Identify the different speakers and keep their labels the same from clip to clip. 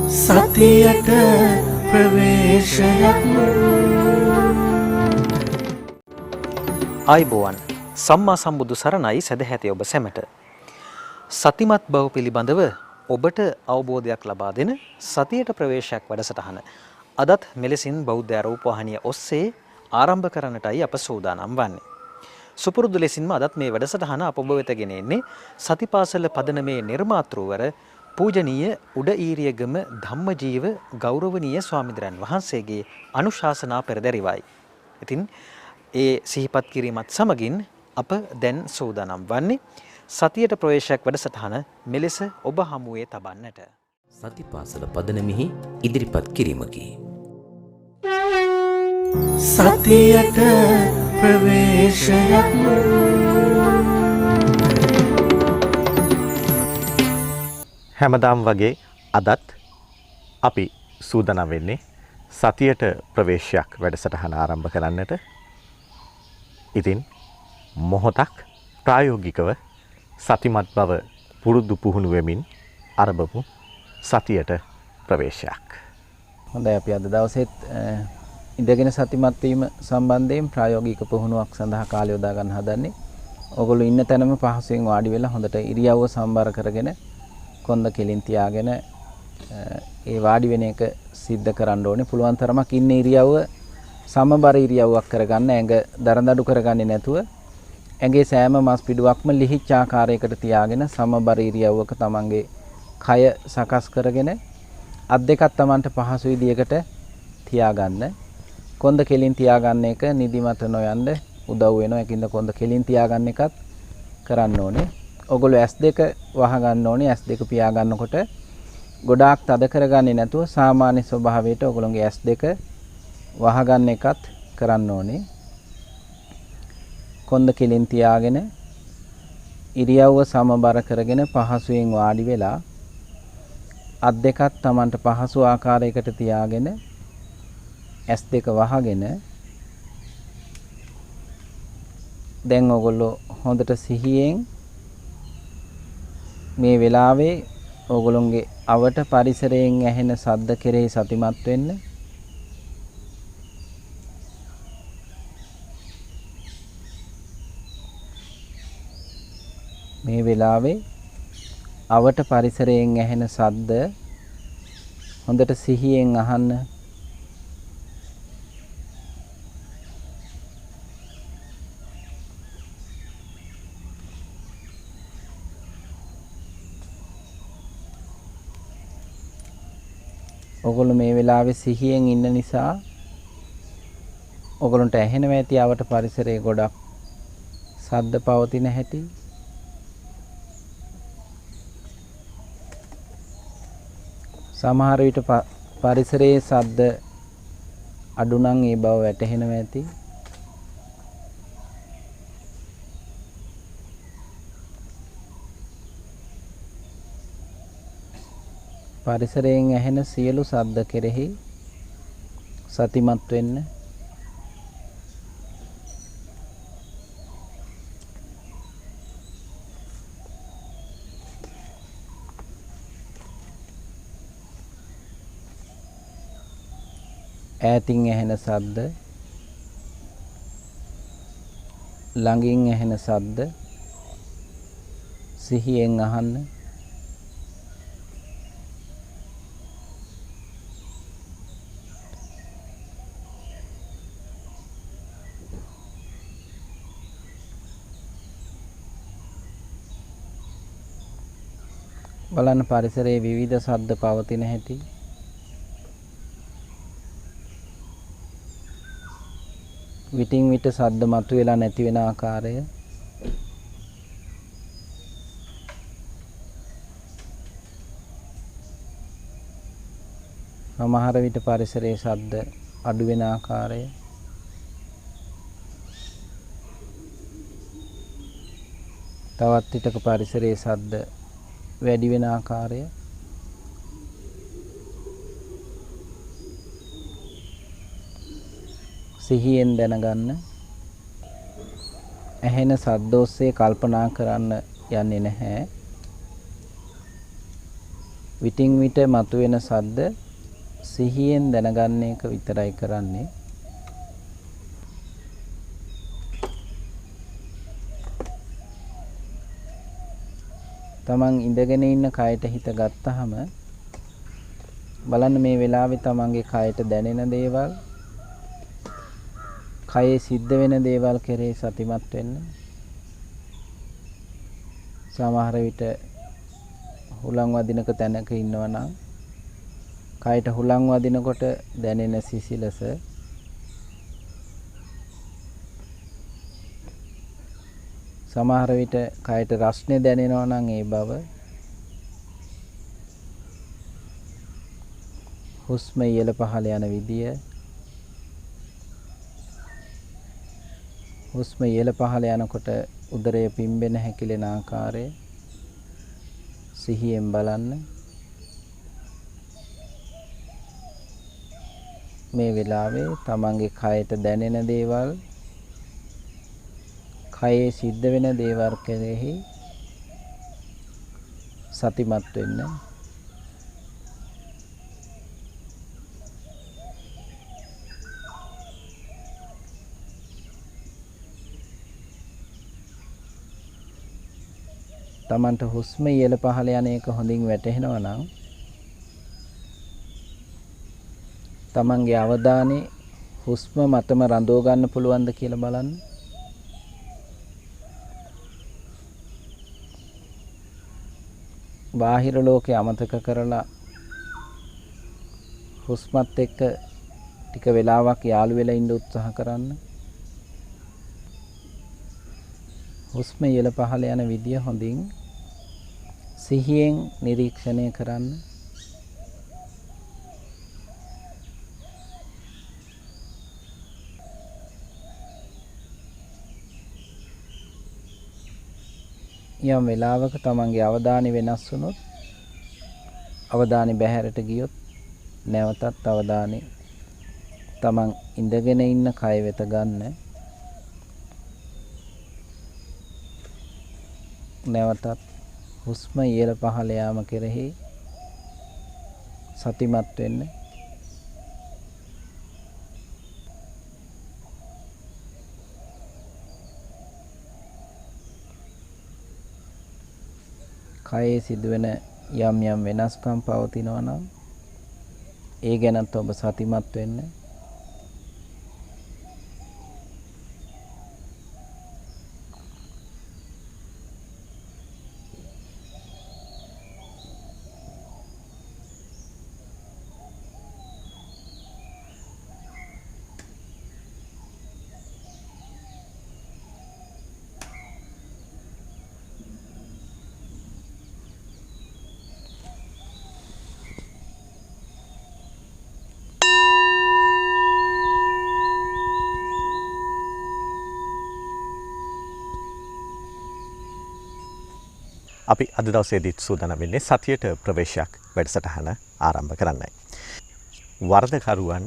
Speaker 1: සතියට ප්‍රවේශයක්
Speaker 2: ආයිබෝවන් සම්මා සම්බුදු සරණයි සදැහැති ඔබ සැමට සතිමත් බව පිළිබඳව ඔබට අවබෝධයක් ලබා දෙන සතියට ප්‍රවේශයක් වැඩසටහන අදත් මෙලෙසින් බෞද්ධ රූපවාහිනිය ඔස්සේ ආරම්භ කරන්නටයි අප සූදානම් වන්නේ. සුපුරුදු ලෙසින්ම අදත් මේ වැඩසටහන අප ඔබ වෙත ගෙන එන්නේ සතිපාසල පදනමේ නිර්මාතෘවර පූජනීය උඩඊරියගම ධම්මජීව ගෞරවනීය ස්වාමීන් වහන්සේගේ අනුශාසනා පෙරදරිවයි. ඉතින් ඒ සිහිපත් කිරීමත් සමගින් අප දැන් සූදානම් වන්නේ සතියට ප්‍රවේශයක් වැඩසටහන මෙලෙස ඔබ හමුවේ තබන්නට.
Speaker 3: සතිපාසල පදනමෙහි ඉදිරිපත් කිරීමකි.
Speaker 1: සතියට ප්‍රවේශයක්
Speaker 4: හැමදාම් වගේ අදත් අපි සූදානම් වෙන්නේ සතියට ප්‍රවේශයක් වැඩසටහන ආරම්භ කරන්නට. ඉතින් මොහොතක් ප්‍රායෝගිකව සතිමත් බව පුරුදු පුහුණු වෙමින් ආරම්භමු සතියට ප්‍රවේශයක්.
Speaker 5: හොඳයි අපි අද දවසේත් ඉඳගෙන සතිමත් වීම සම්බන්ධයෙන් ප්‍රායෝගික පුහුණුවක් සඳහා කාලය යොදා ගන්න හදන්නේ. ඔයගොල්ලෝ ඉන්න තැනම පහසුවෙන් වාඩි වෙලා හොඳට ඉරියව්ව සම්බර කරගෙන කොන්ද කෙලින් තියාගෙන ඒ වාඩි වෙන එක සිද්ධ කරන්න ඕනේ. පුළුවන් තරමක් ඉන්න ඉරියව්ව සමබර ඉරියව්වක් කරගන්න. ඇඟ දරදඬු කරගන්නේ නැතුව ඇඟේ සෑම මස් පිඩුවක්ම ලිහිච්ච ආකාරයකට තියාගෙන සමබර ඉරියව්වක තමන්ගේ කය සකස් කරගෙන අත් දෙකක් තමන්ට පහසු විදියකට තියාගන්න. කොන්ද කෙලින් තියාගන්න එක නිදිමත නොයන්න උදව් වෙනවා. ඒකින්ද කොන්ද කෙලින් තියාගන්න එකත් කරන්න ඕනේ. ඔගොල්ලෝ S2 වහ ගන්න ඕනේ. S2 පියා ගන්නකොට ගොඩාක් තද කරගන්නේ නැතුව සාමාන්‍ය ස්වභාවයට ඔගොල්ලෝගේ S2 වහ ගන්න එකත් කරන්න ඕනේ. කොන්ද කෙලින් තියාගෙන ඉරියව්ව සමබර කරගෙන පහසුවෙන් වාඩි වෙලා අත් දෙකත් Tamanට පහසු ආකාරයකට තියාගෙන S2 වහගෙන දැන් ඔයගොල්ලෝ හොඳට සිහියෙන් මේ වෙලාවේ ඔයගොල්ලෝගේ අවට පරිසරයෙන් ඇහෙන ශබ්ද කෙරෙහි සතිමත් වෙන්න. මේ වෙලාවේ අවට පරිසරයෙන් ඇහෙන ශබ්ද හොඳට සිහියෙන් අහන්න. ඔගොල්ලෝ මේ වෙලාවේ සිහියෙන් ඉන්න නිසා ඔගොල්ලන්ට ඇහෙනවා ඇති අවට පරිසරයේ ගොඩක් ශබ්ද පවතින හැටි. සමහර විට පරිසරයේ ශබ්ද අඩු නම් ඒ බව වැටහෙනවා ඇති. පරිසරයෙන් ඇහෙන සියලු ශබ්ද කෙරෙහි සතිමත් වෙන්න. ඈතින් ඇහෙන ශබ්ද, ළඟින් ඇහෙන ශබ්ද සිහියෙන් අහන්න. බලන්න පරිසරයේ විවිධ ශබ්ද පවතින හැටි. විටින් විට ශබ්ද මතුවලා නැති වෙන ආකාරය. සමහර විට පරිසරයේ ශබ්ද අඩු වෙන ආකාරය. තවත් විටක පරිසරයේ ශබ්ද වැඩි වෙන ආකාරය. සිහියෙන් දැනගන්න. ඇහෙන ශබ්ද ඔස්සේ කල්පනා කරන්න යන්නේ නැහැ. විටින් විට මතුවෙන සද්ද සිහියෙන් දැනගන්න එක විතරයි කරන්නේ. තමන් ඉඳගෙන ඉන්න කයට හිත ගත්තාම බලන්න මේ වෙලාවේ තමන්ගේ කයට දැනෙන දේවල්, කයේ සිද්ධ වෙන දේවල් කෙරෙහි සතිමත් වෙන්න. සමහර විට හුලං වදිනක තැනක ඉන්නවා නම් කයට හුලං වදිනකොට දැනෙන සිසිලස, සමහර විට කයට රස්නේ දැනෙනවා නම් ඒ බව, හුස්ම ඉහළ පහළ යන විදිය, හුස්ම ඉහළ පහළ යනකොට උදරය පිම්බෙන හැකිලෙන ආකාරය සිහියෙන් බලන්න. මේ වෙලාවේ තමන්ගේ කයට දැනෙන දේවල්, කයේ සිද්ධ වෙන දේවල් කෙරෙහි සතිමත් වෙන්න. තමන්ට හුස්ම ඉහළ පහළ යන එක හොඳින් වැටහෙනවා නම් තමන්ගේ අවධානය හුස්ම මතම රඳව ගන්න පුළුවන්ද කියලා බලන්න. බාහිර ලෝකේ අමතක කරලා හුස්මත් එක්ක ටික වෙලාවක් යාළු වෙලා ඉන්න උත්සාහ කරන්න. හුස්ම ඉහළ පහළ යන විදිය හොඳින් සිහියෙන් නිරීක්ෂණය කරන්න. යම් වෙලාවක තමන්ගේ අවධානය වෙනස් වුණොත්, අවධානය බැහැරට ගියොත් නැවතත් අවධානය තමන් ඉඳගෙන ඉන්න කය වෙත ගන්න. නැවතත් හුස්ම ඉහළ පහළ යාම කෙරෙහි සතිමත් වෙන්න. කයේ සිදුවෙන යම් යම් වෙනස්කම් පවතිනවා නම් ඒ ගැනත් ඔබ සතිමත් වෙන්න.
Speaker 4: අපි අද දවසේදීත් සූදානම් වෙන්නේ සතියට ප්‍රවේශයක් වැඩසටහන ආරම්භ කරන්නයි. වරදකරුවන්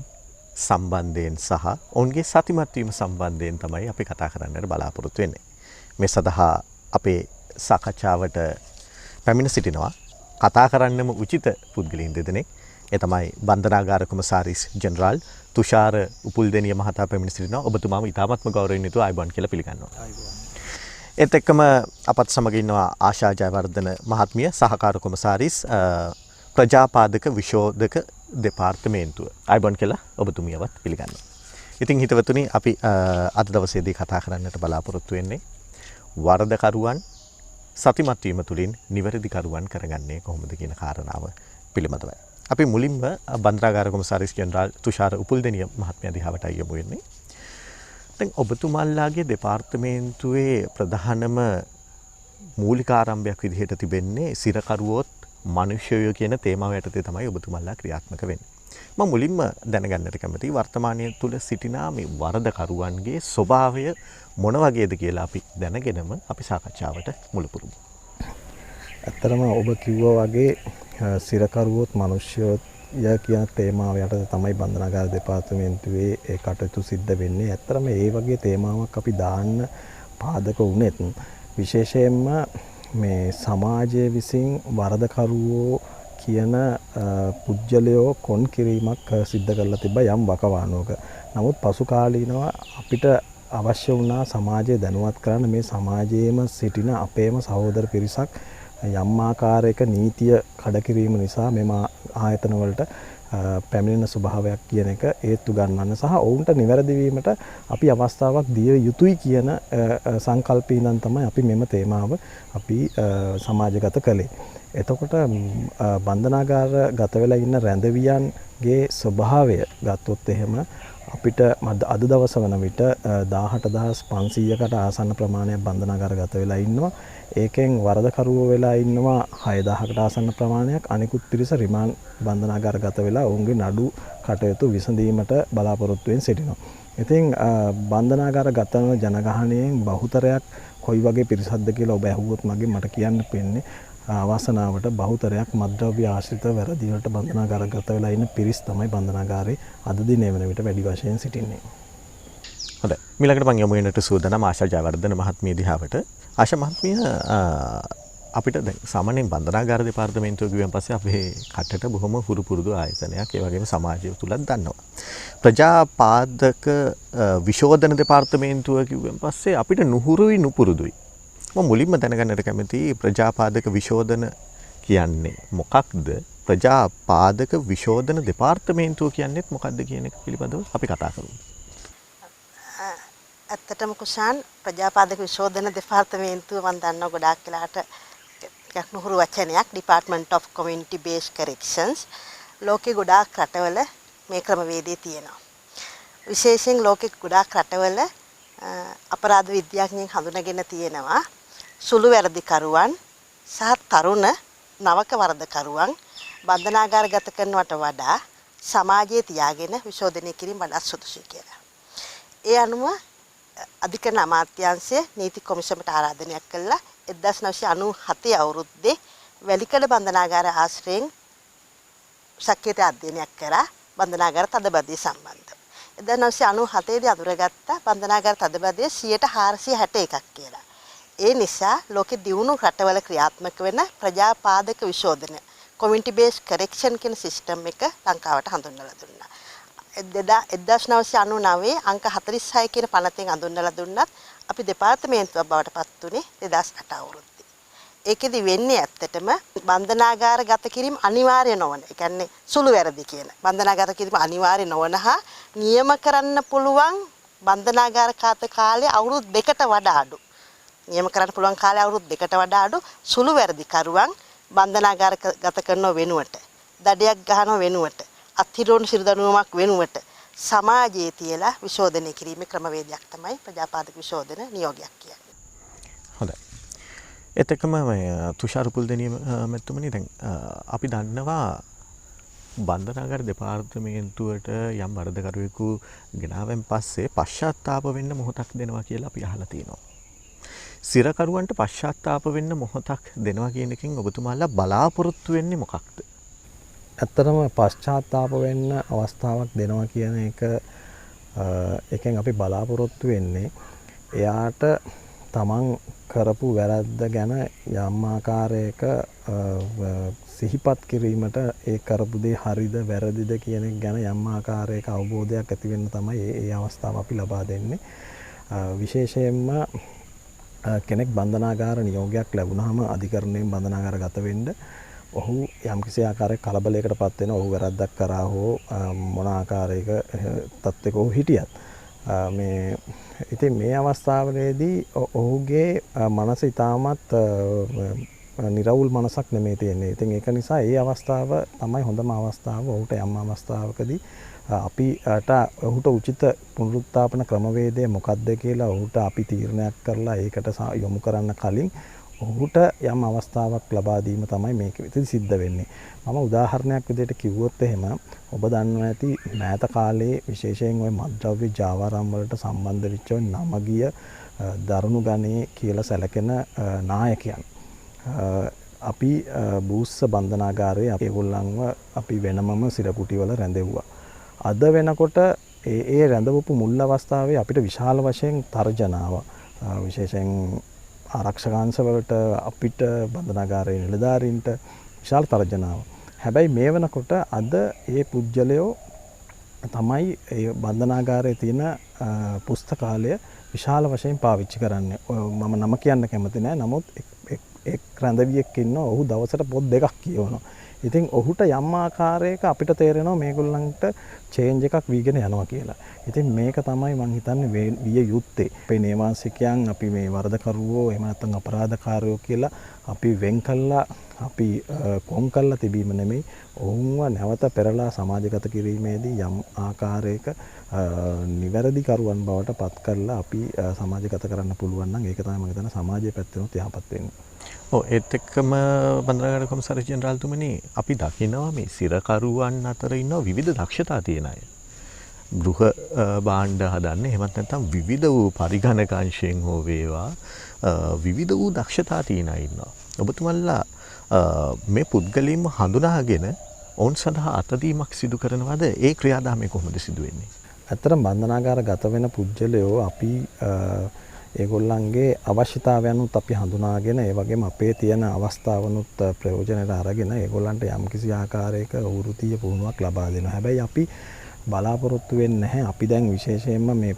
Speaker 4: සම්බන්ධයෙන් සහ ඔවුන්ගේ සතිමත් වීම සම්බන්ධයෙන් තමයි අපි කතා කරන්නට බලාපොරොත්තු වෙන්නේ. මේ සඳහා අපේ සාකච්ඡාවට පැමිණ සිටිනවා කතා කරන්නම උචිත පුද්ගලයන් දෙදෙනෙක්. ඒ තමයි බන්ධනාගාර කොමසාරිස් ජෙනරාල් තුෂාර උපුල්දෙනිය මහතා පැමිණ සිටිනවා. ඔබතුමාම ඉතාමත්ම ගෞරවයෙන් යුතුව ආයුබෝවන් කියලා පිළිගන්නවා. ඒත් එක්කම අපත් සමග ඉන්නවා ආශා ජයවර්ධන මහත්මිය සහකාර කොමසාරිස් ප්‍රජාපාදක විශෝධක දෙපාර්තමේන්තුව. ආයුබෝවන් කියලා ඔබතුමියවත් පිළිගන්නවා. ඉතින් හිතවතුනි අපි අද දවසේදී කතා කරන්නට බලාපොරොත්තු වෙන්නේ වරදකරුවන් සතිමත් වීම තුළින් නිවැරදි කරුවන් කරගන්නේ කොහොමද කියන කාරණාව පිළිබඳවයි. අපි මුලින්ම බන්ධනාගාර කොමසාරිස් ජෙනරාල් තුෂාර උපුල්දෙනිය මහත්මයා දිහාට යමු වෙන්නේ. දැන් ඔබතුමාලාගේ දෙපාර්තමේන්තුවේ ප්‍රධානම මූලික ආරම්භයක් විදිහට තිබෙන්නේ සිරකරුවොත් මනුෂ්‍යයෝ කියන තේමාව යටතේ තමයි ඔබතුමාලා ක්‍රියාත්මක වෙන්නේ. මම මුලින්ම දැනගන්නට කැමතියි වර්තමානයේ තුල සිටින මේ වරදකරුවන්ගේ ස්වභාවය මොන වගේද කියලා අපි දැනගෙනම අපි සාකච්ඡාවට මුල පුරමු.
Speaker 6: ඇත්තටම ඔබ කිව්වා වගේ සිරකරුවොත් මනුෂ්‍යයෝ කියන තේමාව යටතේ තමයි බන්ධනාගාර දෙපාර්තමේන්තුවේ ඒ කටයුතු සිද්ධ වෙන්නේ. ඇත්තටම ඒ වගේ තේමාවක් අපි දාන්න පාදක වුණෙත් විශේෂයෙන්ම මේ සමාජයේ විසින් වරදකරුවෝ කියන පුජ්‍යලයෝ කොන් කිරීමක් සිද්ධ කරලා තිබ්බා යම් වකවානුවක. නමුත් පසු කාලීනව අපිට අවශ්‍ය වුණා සමාජය දැනුවත් කරන්න මේ සමාජයේම සිටින අපේම සහෝදර පිරිසක් යම් ආකාරයක නීතිය කඩකිරීම නිසා මෙම ආයතන වලට පැමිණෙන ස්වභාවයක් කියන එක ඒත්තු ගන්නන්න සහ ඔවුන්ට නිවැරදි වීමට අපි අවස්ථාවක් දිය යුතුයි කියන සංකල්පයෙන් තමයි අපි මෙම තේමාව අපි සමාජගත කළේ. එතකොට බන්ධනාගාර ගත වෙලා ඉන්න රැඳවියන්ගේ ස්වභාවය ගත්තොත් එහෙම අපිට අද දවස වන විට 18500කට ආසන්න ප්‍රමාණයක් බන්ධනාගාර ගත වෙලා ඉන්නවා. ඒකෙන් වරදකරුවෝ වෙලා ඉන්නවා 6000කට ආසන්න ප්‍රමාණයක්. අනිකුත් පිරිස රිමාන්ඩ් බන්ධනාගාර ගත වෙලා ඔවුන්ගේ නඩු කටයුතු විසඳීමට බලාපොරොත්තු වෙමින් සිටිනවා. ඉතින් බන්ධනාගාර ගත වන ජනගහනයෙන් බහුතරයක් කොයි වගේ පිරිසක්ද කියලා ඔබ ඇහුවොත් මගෙන් මට කියන්න වෙන්නේ අවාසනාවට බහුතරයක් මද්ද්‍රව්‍ය ආශ්‍රිත වැරදි වලට බන්ධනාගාර ගත වෙලා ඉන්න පිරිස් තමයි බන්ධනාගාරේ අද දිනේ වෙන විට වැඩි වශයෙන් සිටින්නේ.
Speaker 4: හොඳයි. ඊළඟට මම යමු වෙනට සූදානම් ආශා ජයවර්ධන මහත්මිය දිහාවට. ආශා මහත්මිය අපිට දැන් සාමාන්‍යයෙන් බන්ධනාගාර දෙපාර්තමේන්තුව ගියන් පස්සේ අපේ කටට බොහොම හුරු පුරුදු ආයතනයක් ඒ වගේම සමාජය තුලත් දන්නවා. ප්‍රජාපාදක විශෝධන දෙපාර්තමේන්තුව කිව්වන් පස්සේ අපිට නුහුරුයි නුපුරුදුයි. මම මුලින්ම දැනගන්නට කැමතියි ප්‍රජාපාදක විශෝධන කියන්නේ මොකක්ද? ප්‍රජාපාදක විශෝධන දෙපාර්තමේන්තුව කියන්නේත් මොකක්ද කියන එක පිළිබඳව අපි කතා කරමු.
Speaker 7: ඇත්තටම කුෂාන් ප්‍රජාපාදක විශෝධන දෙපාර්තමේන්තුව මම දන්නවා ගොඩාක් වෙලාට ටිකක් නුහුරු වචනයක් Department of Community Based Corrections. ලෝකේ ගොඩාක් රටවල මේ ක්‍රමවේදය තියෙනවා. විශේෂයෙන් ලෝකේ ගොඩාක් රටවල අපරාධ විද්‍යාඥයන් හඳුනගෙන තියෙනවා සුළු වැරදිකරුවන් සහ තරුණ නවක වරදකරුවන් බන්ධනාගාරගත කරනවට වඩා සමාජයේ තියාගෙන විශෝධනය කිරීම වඩා සුදුසුයි කියලා. ඒ අනුව අධිකරණ අමාත්‍යාංශය නීති කොමිසමට ආරාධනයක් කළා 1997 අවුරුද්දේ වැලිකඩ බන්ධනාගාර ආශ්‍රයෙන් ශක්්‍යත අධ්‍යයනයක් කරා බන්ධනාගාර තදබදිය සම්බන්ධව. 1997 දී අඳුරගත්ත බන්ධනාගාර තදබදිය 461ක් කියලා. ඒ නිසා ලෝකෙ දියුණු රටවල ක්‍රියාත්මක වෙන ප්‍රජාපාදක විශෝධන community based correction කියන සිස්ටම් එක ලංකාවට හඳුන්වලා දුන්නා. 1999 අංක 46 කියන පනතෙන් හඳුන්වලා දුන්නත් අපි දෙපාර්තමේන්තුවක් බවට පත් වුණේ 2008 අවුරුද්දේ. ඒකෙදි වෙන්නේ ඇත්තටම බන්ධනාගාර ගත කිරීම අනිවාර්ය නොවන. ඒ කියන්නේ සුළු වැරදි කියන. බන්ධනාගාර කිරීම අනිවාර්ය නොවන හා නියම කරන්න පුළුවන් බන්ධනාගාර කාලය අවුරුදු 2කට වඩා අඩු. නියම කරන්න පුළුවන් කාලය අවුරුදු 2කට වඩා අඩු සුළු වැරදිකරුවන් බන්ධනාගාර ගත කරනව වෙනුවට, දඩයක් ගහනව වෙනුවට, අත්හිරුණු සිරදනුවමක් වෙනුවට සමාජයේ තියලා විශෝධනය කිරීමේ ක්‍රමවේදයක් තමයි ප්‍රජාපාදක විශෝධන නියෝගයක් කියන්නේ.
Speaker 4: හොඳයි. එතකම තුෂාර පුල්දෙනිය මැතිතුමනි දැන් අපි දන්නවා බන්ධනාගාර දෙපාර්තමේන්තුවට යම් වරදකරුවෙකු ගෙනාවෙන් පස්සේ පශ්චාත්තාප වෙන්න මොහොතක් දෙනවා කියලා අපි අහලා තියෙනවා. සිරකරුවන්ට පශ්චාත්තාප වෙන්න මොහොතක් දෙනවා කියන එකෙන් ඔබතුමාලා බලාපොරොත්තු වෙන්නේ මොකක්ද?
Speaker 6: ඇත්තටම පශ්චාත්තාප වෙන්න අවස්ථාවක් දෙනවා කියන එකෙන් අපි බලාපොරොත්තු වෙන්නේ එයාට තමන් කරපු වැරද්ද ගැන යම් ආකාරයක සිහිපත් කිරීමට ඒ කරපු දේ හරිද වැරදිද කියන එක ගැන යම් ආකාරයක අවබෝධයක් ඇති වෙන්න තමයි ඒ අවස්ථාව අපි ලබා දෙන්නේ. විශේෂයෙන්ම කෙනෙක් බන්ධනාගාර නියෝගයක් ලැබුණාම අධිකරණයෙන් බන්ධනාගාර ගත වෙන්න ඔහු යම්කිසි ආකාරයක කලබලයකට පත් වෙන ඔහු වැරද්දක් කරා හෝ මොන ආකාරයක තත්ත්වයක ඔහු හිටියත් ඉතින් මේ අවස්ථාවේදී ඔහුගේ මනස ඉතාමත් නිරවුල් මනසක් නෙමෙයි තියෙන්නේ. ඉතින් ඒක නිසා ඒ අවස්ථාව තමයි හොඳම අවස්ථාව. ඔහුට යම් අවස්ථාවකදී ඔහුට උචිත පුනරුත්ථාපන ක්‍රමවේදය මොකක්ද කියලා ඔහුට අපි තීරණයක් කරලා ඒකට යොමු කරන්න කලින් ඔහුට යම් අවස්ථාවක් ලබා දීම තමයි මේකෙදි සිද්ධ වෙන්නේ. මම උදාහරණයක් විදිහට කිව්වොත් එහෙම ඔබ දන්නවා ඇති මෑත කාලේ විශේෂයෙන් ওই මත්ද්‍රව්‍ය ජාවාරම් වලට සම්බන්ධ වෙච්ච නමගිය දරුණු ගණේ කියලා සැලකෙන නායකයන් අපි බූස්ස බන්ධනාගාරයේ ඒගොල්ලන්ව අපි වෙනමම සිරපුටිවල රැඳෙව්වා. අද වෙනකොට ඒ රැඳවපු මුල් අවස්ථාවේ අපිට විශාල වශයෙන් තර්ජනාව විශේෂයෙන් ආරක්ෂක අංශවලට අපිට බන්ධනාගාරයේ නිලධාරීන්ට විශාල තර්ජනාව. හැබැයි මේ වෙනකොට අද ඒ පුජ්‍යලයෝ තමයි ඒ බන්ධනාගාරයේ තියෙන පුස්තකාලය විශාල වශයෙන් පාවිච්චි කරන්නේ. මම නම කියන්න කැමති නෑ. නමුත් එක් රැඳවියෙක් ඉන්නවා. ඔහු දවසට පොත් 2ක් කියවනවා. ඉතින් ඔහුට යම් ආකාරයක අපිට තේරෙනවා මේගොල්ලන්ට චේන්ජ් එකක් වීගෙන යනවා කියලා. ඉතින් මේක තමයි මම හිතන්නේ විය යුත්තේ. අපේ නේවාසිකයන් අපි මේ වරදකරුවෝ එහෙම නැත්නම් අපරාධකාරයෝ කියලා අපි වෙන් කළා අපි කොම් කළා තිබීම නෙමෙයි. ඔවුන්ව නැවත පෙරලා සමාජගත කිරීමේදී යම් ආකාරයක නිවැරදි කරුවන් බවට පත් කරලා අපි සමාජගත කරන්න පුළුවන් නම් ඒක තමයි මම හිතන්නේ සමාජයේ පැත්තෙනුත් යහපත් වෙන්නේ.
Speaker 4: ඒත් එක්කම බන්ධනාගාර කොමසාරිස් ජෙනරාල්තුමනි අපි දකිනවා මේ සිරකරුවන් අතර ඉන්න විවිධ දක්ෂතා තියෙන අය. ගෘහ භාණ්ඩ හදන්න එහෙමත් නැත්නම් විවිධ වූ පරිගණක අංශයෙන් හෝ වේවා විවිධ වූ දක්ෂතා තියෙන අය ඉන්නවා. ඔබතුමන්ලා මේ පුද්ගලයන්ව හඳුනාගෙන ඔවුන් සඳහා අතදීමක් සිදු කරනවද? ඒ ක්‍රියාදාමය කොහොමද සිදු වෙන්නේ?
Speaker 6: ඇත්තටම බන්ධනාගාර ගත වෙන පුජ්‍යලයෝ අපි ඒගොල්ලන්ගේ අවශ්‍යතාවයන්ුත් අපි හඳුනාගෙන ඒ වගේම අපේ තියෙන අවස්ථාවනුත් ප්‍රයෝජනයට අරගෙන ඒගොල්ලන්ට යම්කිසි ආකාරයක වෘත්තීය පුහුණුවක් ලබා දෙනවා. හැබැයි අපි බලාපොරොත්තු වෙන්නේ නැහැ. අපි දැන් විශේෂයෙන්ම මේ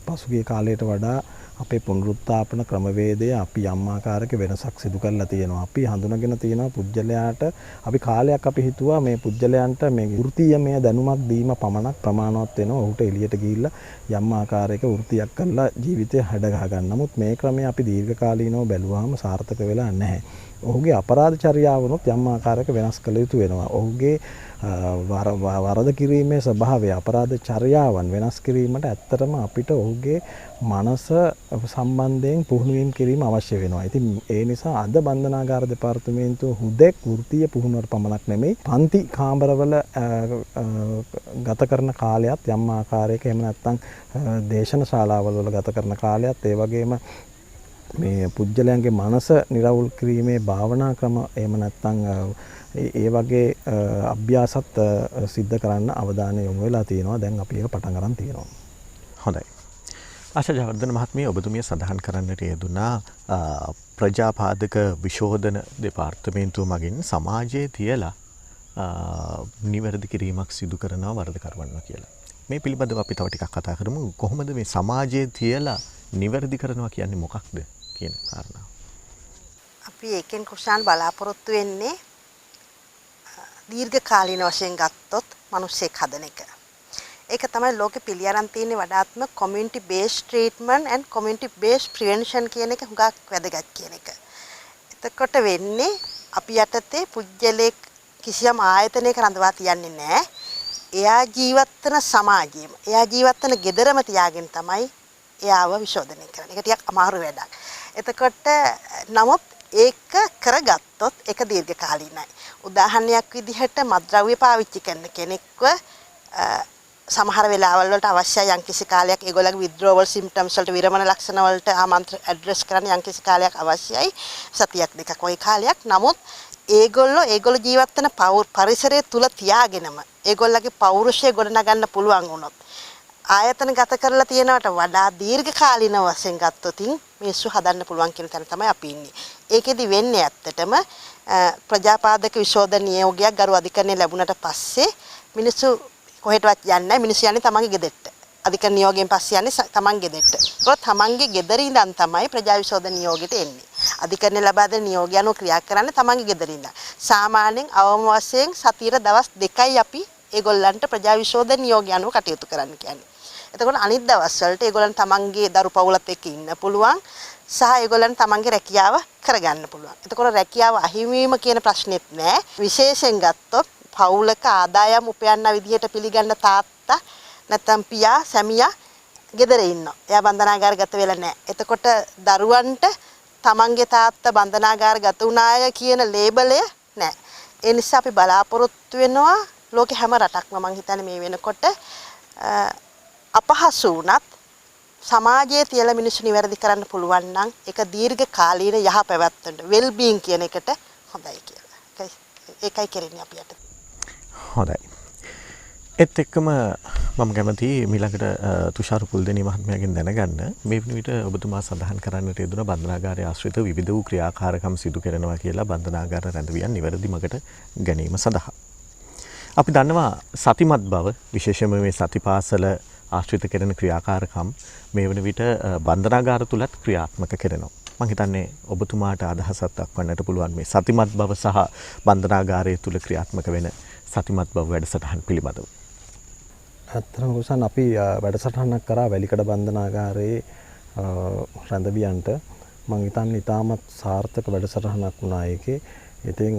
Speaker 6: පසුගිය කාලයට වඩා අපේ පුනරුත්ථාපන ක්‍රමවේදය අපි යම් ආකාරයක වෙනසක් සිදු කරලා තියෙනවා. අපි හඳුනගෙන තියෙනවා පුජ්‍යලයාට අපි කාලයක් අපි හිතුවා මේ පුජ්‍යලයන්ට මේ වෘත්තීයමය දැනුමක් දීම පමණක් ප්‍රමාණවත් වෙනවා. ඔහුට එළියට ගිහිල්ලා යම් ආකාරයක වෘත්තියක් කරලා ජීවිතය හැඩ ගහ ගන්න. නමුත් මේ ක්‍රමය අපි දීර්ඝකාලීනව බැලුවාම සාර්ථක වෙලා නැහැ. ඔහුගේ අපරාධ චර්යාවනොත් යම් ආකාරයක වෙනස් කළ යුතු වෙනවා. ඔහුගේ වරද කිරීමේ ස්වභාවය අපරාධ චර්යාවන් වෙනස් කිරීමට ඇත්තටම අපිට ඔහුගේ මනස සම්බන්ධයෙන් පුහුණුවීම් කිරීම අවශ්‍ය වෙනවා. ඉතින් ඒ නිසා අද බන්ධනාගාර දෙපාර්තමේන්තුව හුදෙක් වෘත්තීය පුහුණුවට පමණක් නෙමෙයි පන්ති කාමරවල ගත කරන කාලයත් යම් ආකාරයක එහෙම නැත්නම් දේශන ශාලාවල ගත කරන කාලයත් ඒ වගේම මේ පුජ්‍යලයන්ගේ මනස නිරවුල් කිරීමේ භාවනා ක්‍රම එහෙම නැත්නම් ඒ වගේ අභ්‍යාසත් සිද්ධ කරන්න අවධානය යොමු වෙලා තියෙනවා. දැන් අපි ඒක පටන් ගන්න තියෙනවා.
Speaker 4: හොඳයි. ආශා ජයවර්ධන මහත්මිය ඔබතුමිය සඳහන් කරන්නට යෙදුනා ප්‍රජාපාදක විශෝධන දෙපාර්තමේන්තුව මගින් සමාජයේ තියලා නිවැරදි කිරීමක් සිදු කරනවා වරදකරුවන්ව කියලා. මේ පිළිබඳව අපි තව ටිකක් කතා කරමු. කොහොමද මේ සමාජයේ තියලා නිවැරදි කරනවා කියන්නේ මොකක්ද කියන කාරණාව.
Speaker 7: අපි ඒකෙන් කුෂාන් බලාපොරොත්තු වෙන්නේ දීර්ඝකාලීන වශයෙන් ගත්තොත් මිනිස්සෙක් හදන එක. ඒක තමයි ලෝකෙ පිළි අරන් තියෙන වඩාත්ම community based treatment and community based prevention කියන එක හුඟක් වැදගත් කියන එක. එතකොට වෙන්නේ අපි යටතේ පුජ්‍යලෙක් කිසියම් ආයතනයක රඳවා තියන්නේ නැහැ. එයා ජීවත් වෙන සමාජයේම, එයා ජීවත් වෙන ගෙදරම තියාගෙන තමයි එයාව විශෝධනය කරන්නේ. ඒක ටිකක් අමාරු වැඩක්. එතකොට නමුත් ඒක කරගත්තොත් ඒක දීර්ඝකාලීනයි. උදාහරණයක් විදිහට මත්ද්‍රව්‍ය පාවිච්චි කරන කෙනෙක්ව සමහර වෙලාවල් වලට අවශ්‍යයි යම්කිසි කාලයක් ඒගොල්ලන්ගේ withdrawal symptoms වලට විරමණ ලක්ෂණ වලට ආමන්ත්‍රණ ඇඩ්‍රස් කරන්න යම්කිසි කාලයක් අවශ්‍යයි. සතියක් දෙකක් වගේ කාලයක්. නමුත් ඒගොල්ලෝ ජීවත් වෙන පරිසරය තුල තියාගෙනම ඒගොල්ලගේ පෞරුෂය ගොඩනගන්න පුළුවන් වුණොත් ආයතන ගත කරලා තියෙනවට වඩා දීර්ඝකාලීන වශයෙන් ගත්තොත් මිනිස්සු හදන්න පුළුවන් කියන තැන තමයි අපි ඉන්නේ. ඒකෙදි වෙන්නේ ඇත්තටම ප්‍රජාපාදක විශෝධන නියෝගයක් ගරු අධිකරණය ලැබුණට පස්සේ මිනිස්සු කොහෙටවත් යන්නේ නැහැ. මිනිස්සු යන්නේ තමන්ගේ ගෙදරට. අධිකරණ නියෝගයෙන් පස්සේ යන්නේ තමන්ගේ ගෙදරට. ඒකත් තමන්ගේ ගෙදර ඉඳන් තමයි ප්‍රජා විශෝධන නියෝගයට එන්නේ. අධිකරණය ලබා දෙන නියෝගය අනුව ක්‍රියා කරන්නේ තමන්ගේ ගෙදර ඉඳන්. සාමාන්‍යයෙන් අවම වශයෙන් සතියට දවස් 2යි අපි ඒගොල්ලන්ට ප්‍රජා විශෝධන නියෝගය අනුව කටයුතු කරන්න කියන්නේ. එතකොට අනිත් දවස් වලට ඒගොල්ලන් තමන්ගේ දරු පවුලත් එක්ක ඉන්න පුළුවන් සහ ඒගොල්ලන් තමන්ගේ රැකියාව කරගන්න පුළුවන්. එතකොට රැකියාව අහිමිවීම කියන ප්‍රශ්නෙත් නෑ. විශේෂයෙන් ගත්තොත් පවුලක ආදායම් උපයන්න විදිහට පිළිගන්න තාත්තා නැත්නම් පියා සැමියා ගෙදර ඉන්නවා. එයා බන්ධනාගාරගත වෙලා නෑ. එතකොට දරුවන්ට තමන්ගේ තාත්තා බන්ධනාගාරගත වුණාය කියන ලේබලය නෑ. ඒ නිසා අපි බලාපොරොත්තු වෙනවා ලෝකේ හැම රටක්ම මම හිතන්නේ මේ වෙනකොට අපහසු වුණත් සමාජයේ තියලා මිනිස්සු නිවැරදි කරන්න පුළුවන් නම් ඒක දීර්ඝකාලීන යහපැවැත්මට වෙල් බීන් කියන එකට හොඳයි කියලා. ඒකයි කරන්නේ අපි යට.
Speaker 4: හොඳයි. ඒත් එක්කම මම කැමති මීළඟට තුෂාර පුල්දෙනී මහත්මයාගෙන් දැනගන්න මේ වෙන විට ඔබතුමා සඳහන් කරන්නට යෙදුන බන්ධනාගාරය ආශ්‍රිත විවිධ වූ ක්‍රියාකාරකම් සිදු කරනවා කියලා බන්ධනාගාර රැඳවියන් නිවැරදි මගට ගැනීම සඳහා. අපි දන්නවා සතිමත් බව විශේෂයෙන්ම මේ සතිපාසල ආශ්‍රිත කරන ක්‍රියාකාරකම් මේ වන විට බන්ධනාගාර තුලත් ක්‍රියාත්මක කරනවා. මම හිතන්නේ ඔබතුමාට අදහසක් දක්වන්නට පුළුවන් මේ සතිමත් බව සහ බන්ධනාගාරය තුල ක්‍රියාත්මක වෙන සතිමත් බව වැඩසටහන් පිළිබඳව.
Speaker 6: ඇත්තටම කුසන් අපි වැඩසටහනක් කරා වැලිකඩ බන්ධනාගාරයේ රැඳවියන්ට මම හිතන්නේ ඉතාමත් සාර්ථක වැඩසටහනක් වුණා ඒකේ. ඉතින්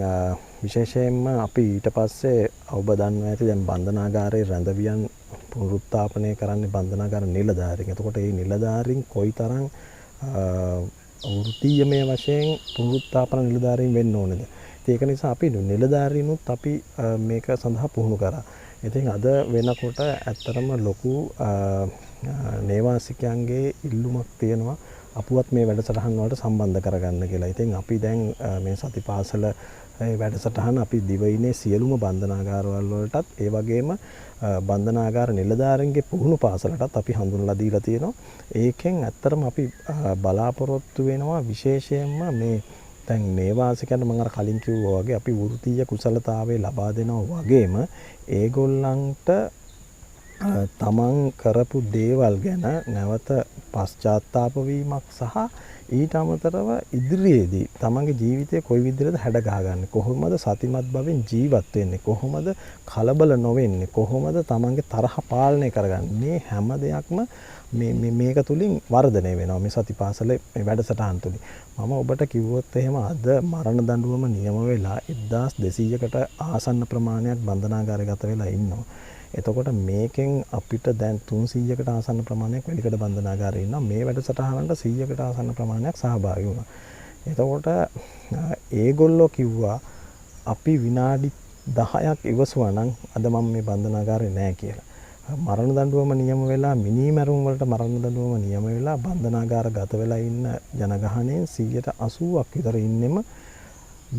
Speaker 6: විශේෂයෙන්ම අපි ඊට පස්සේ ඔබ දන්නවා ඇති දැන් බන්ධනාගාරයේ රැඳවියන් පුනරුත්ථාපනය කරන්නේ බන්ධනාගාර නිලධාරීන්. එතකොට මේ නිලධාරීන් කොයිතරම් වෘත්තීයමය වශයෙන් පුනරුත්ථාපන නිලධාරීන් වෙන්න ඕනේද? ඒක නිසා අපි නිලධාරීනුත් අපි මේක සඳහා පුහුණු කරා. ඉතින් අද වෙනකොට ඇත්තටම ලොකු නේවාසිකයන්ගේ ඉල්ලුමක් තියෙනවා අපුවත් මේ වැඩසටහන් වලට සම්බන්ධ කරගන්න කියලා. ඉතින් අපි දැන් මේ සතිපාසල වැඩසටහන අපි දිවයිනේ සියලුම බන්ධනාගාරවල වලටත් ඒ වගේම බන්ධනාගාර නිලධාරීන්ගේ පුහුණු පාසලටත් අපි හඳුන්වලා දීලා තියෙනවා. ඒකෙන් ඇත්තටම අපි බලාපොරොත්තු වෙනවා විශේෂයෙන්ම මේ දැන් නේවාසිකයන්ට මම අර කලින් කිව්වා වගේ අපි වෘත්තීය කුසලතාවය ලබා දෙනවා වගේම ඒගොල්ලන්ට තමන් කරපු දේවල් ගැන නැවත පශ්චාත්තාප වීමක් සහ ඊට අමතරව ඉදිරියේදී තමන්ගේ ජීවිතය කොයි විදිහටද හැඩ ගහගන්නේ කොහොමද සතිමත් බවෙන් ජීවත් වෙන්නේ කොහොමද කලබල නොවෙන්නේ කොහොමද තමන්ගේ තරහ පාලනය කරගන්නේ මේ හැම දෙයක්ම මේක තුලින් වර්ධනය වෙනවා මේ සතිපාසලේ මේ වැඩසටහන් තුලින් මම ඔබට කිව්වොත් එහෙම අද මරණ දඬුවම නියම වෙලා 1200කට ආසන්න ප්‍රමාණයක් බන්ධනාගාරගත වෙලා ඉන්නවා. එතකොට මේකෙන් අපිට දැන් 300කට ආසන්න ප්‍රමාණයක් වැලිකඩ බන්ධනාගාරේ ඉන්නවා. මේ වැඩසටහනට 100කට ආසන්න ප්‍රමාණයක් සහභාගී වුණා. එතකොට ඒගොල්ලෝ කිව්වා අපි විනාඩි 10ක් ඉවසුවා නම් අද මම මේ බන්ධනාගාරේ නැහැ කියලා. මරණ දඬුවම නියම වෙලා මිනිමැරුම් වලට මරණ දඬුවම නියම වෙලා බන්ධනාගාර ගත වෙලා ඉන්න ජනගහණයෙන් 80%ක් විතර ඉන්නෙම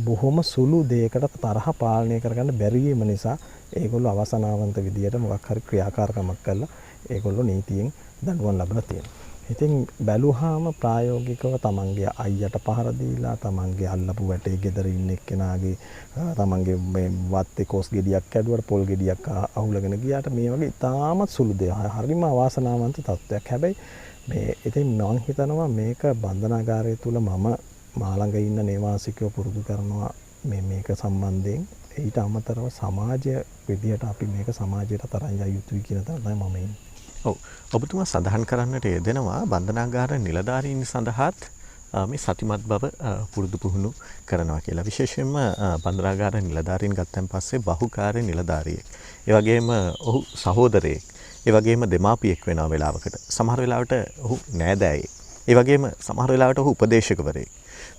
Speaker 6: බොහොම සුළු දෙයකට තරහ පාලනය කරගන්න බැරි වීම නිසා ඒගොල්ලෝ අවසනාවන්ත විදියට මොකක් හරි ක්‍රියාකාරකමක් කළා ඒගොල්ලෝ නීතියෙන් දඬුවම් ලබලා තියෙනවා. ඉතින් බැලුවාම ප්‍රායෝගිකව තමන්ගේ අයියට පහර දීලා තමන්ගේ අල්ලපු වැටේ ගෙදර ඉන්න එක්කෙනාගේ තමන්ගේ මේ වත්තේ කොස් ගෙඩියක් කැඩුවට පොල් ගෙඩියක් අහුලගෙන ගියාට මේ වගේ ඉතාමත් සුළු දෙයක්. හරිම අවාසනාවන්ත තත්ත්වයක්. හැබැයි මේ ඉතින් මම හිතනවා මේක බන්ධනාගාරය තුල මම මාළඟ ඉන්න නේවාසිකයෝ පුරුදු කරනවා මේක සම්බන්ධයෙන් ඊට අමතරව සමාජය විදියට අපි මේක සමාජයට තරම් ය යුතුයි කියන තැන තමයි මම ඉන්නේ.
Speaker 4: ඔව් ඔබතුමා සඳහන් කරන්නට යෙදෙනවා බන්ධනාගාර නිලධාරීන් සඳහාත් මේ සතිමත් බව පුරුදු පුහුණු කරනවා කියලා. විශේෂයෙන්ම බන්ධනාගාර නිලධාරීන් ගත්තන් පස්සේ බහුකාර්ය නිලධාරියෙක්. ඒ වගේම ඔහු සහෝදරයෙක්. ඒ වගේම දෙමාපියෙක් වෙනවා වෙලාවකට. සමහර වෙලාවට ඔහු නෑදෑයෙක්. ඒ වගේම සමහර වෙලාවට ඔහු උපදේශකවරයෙක්.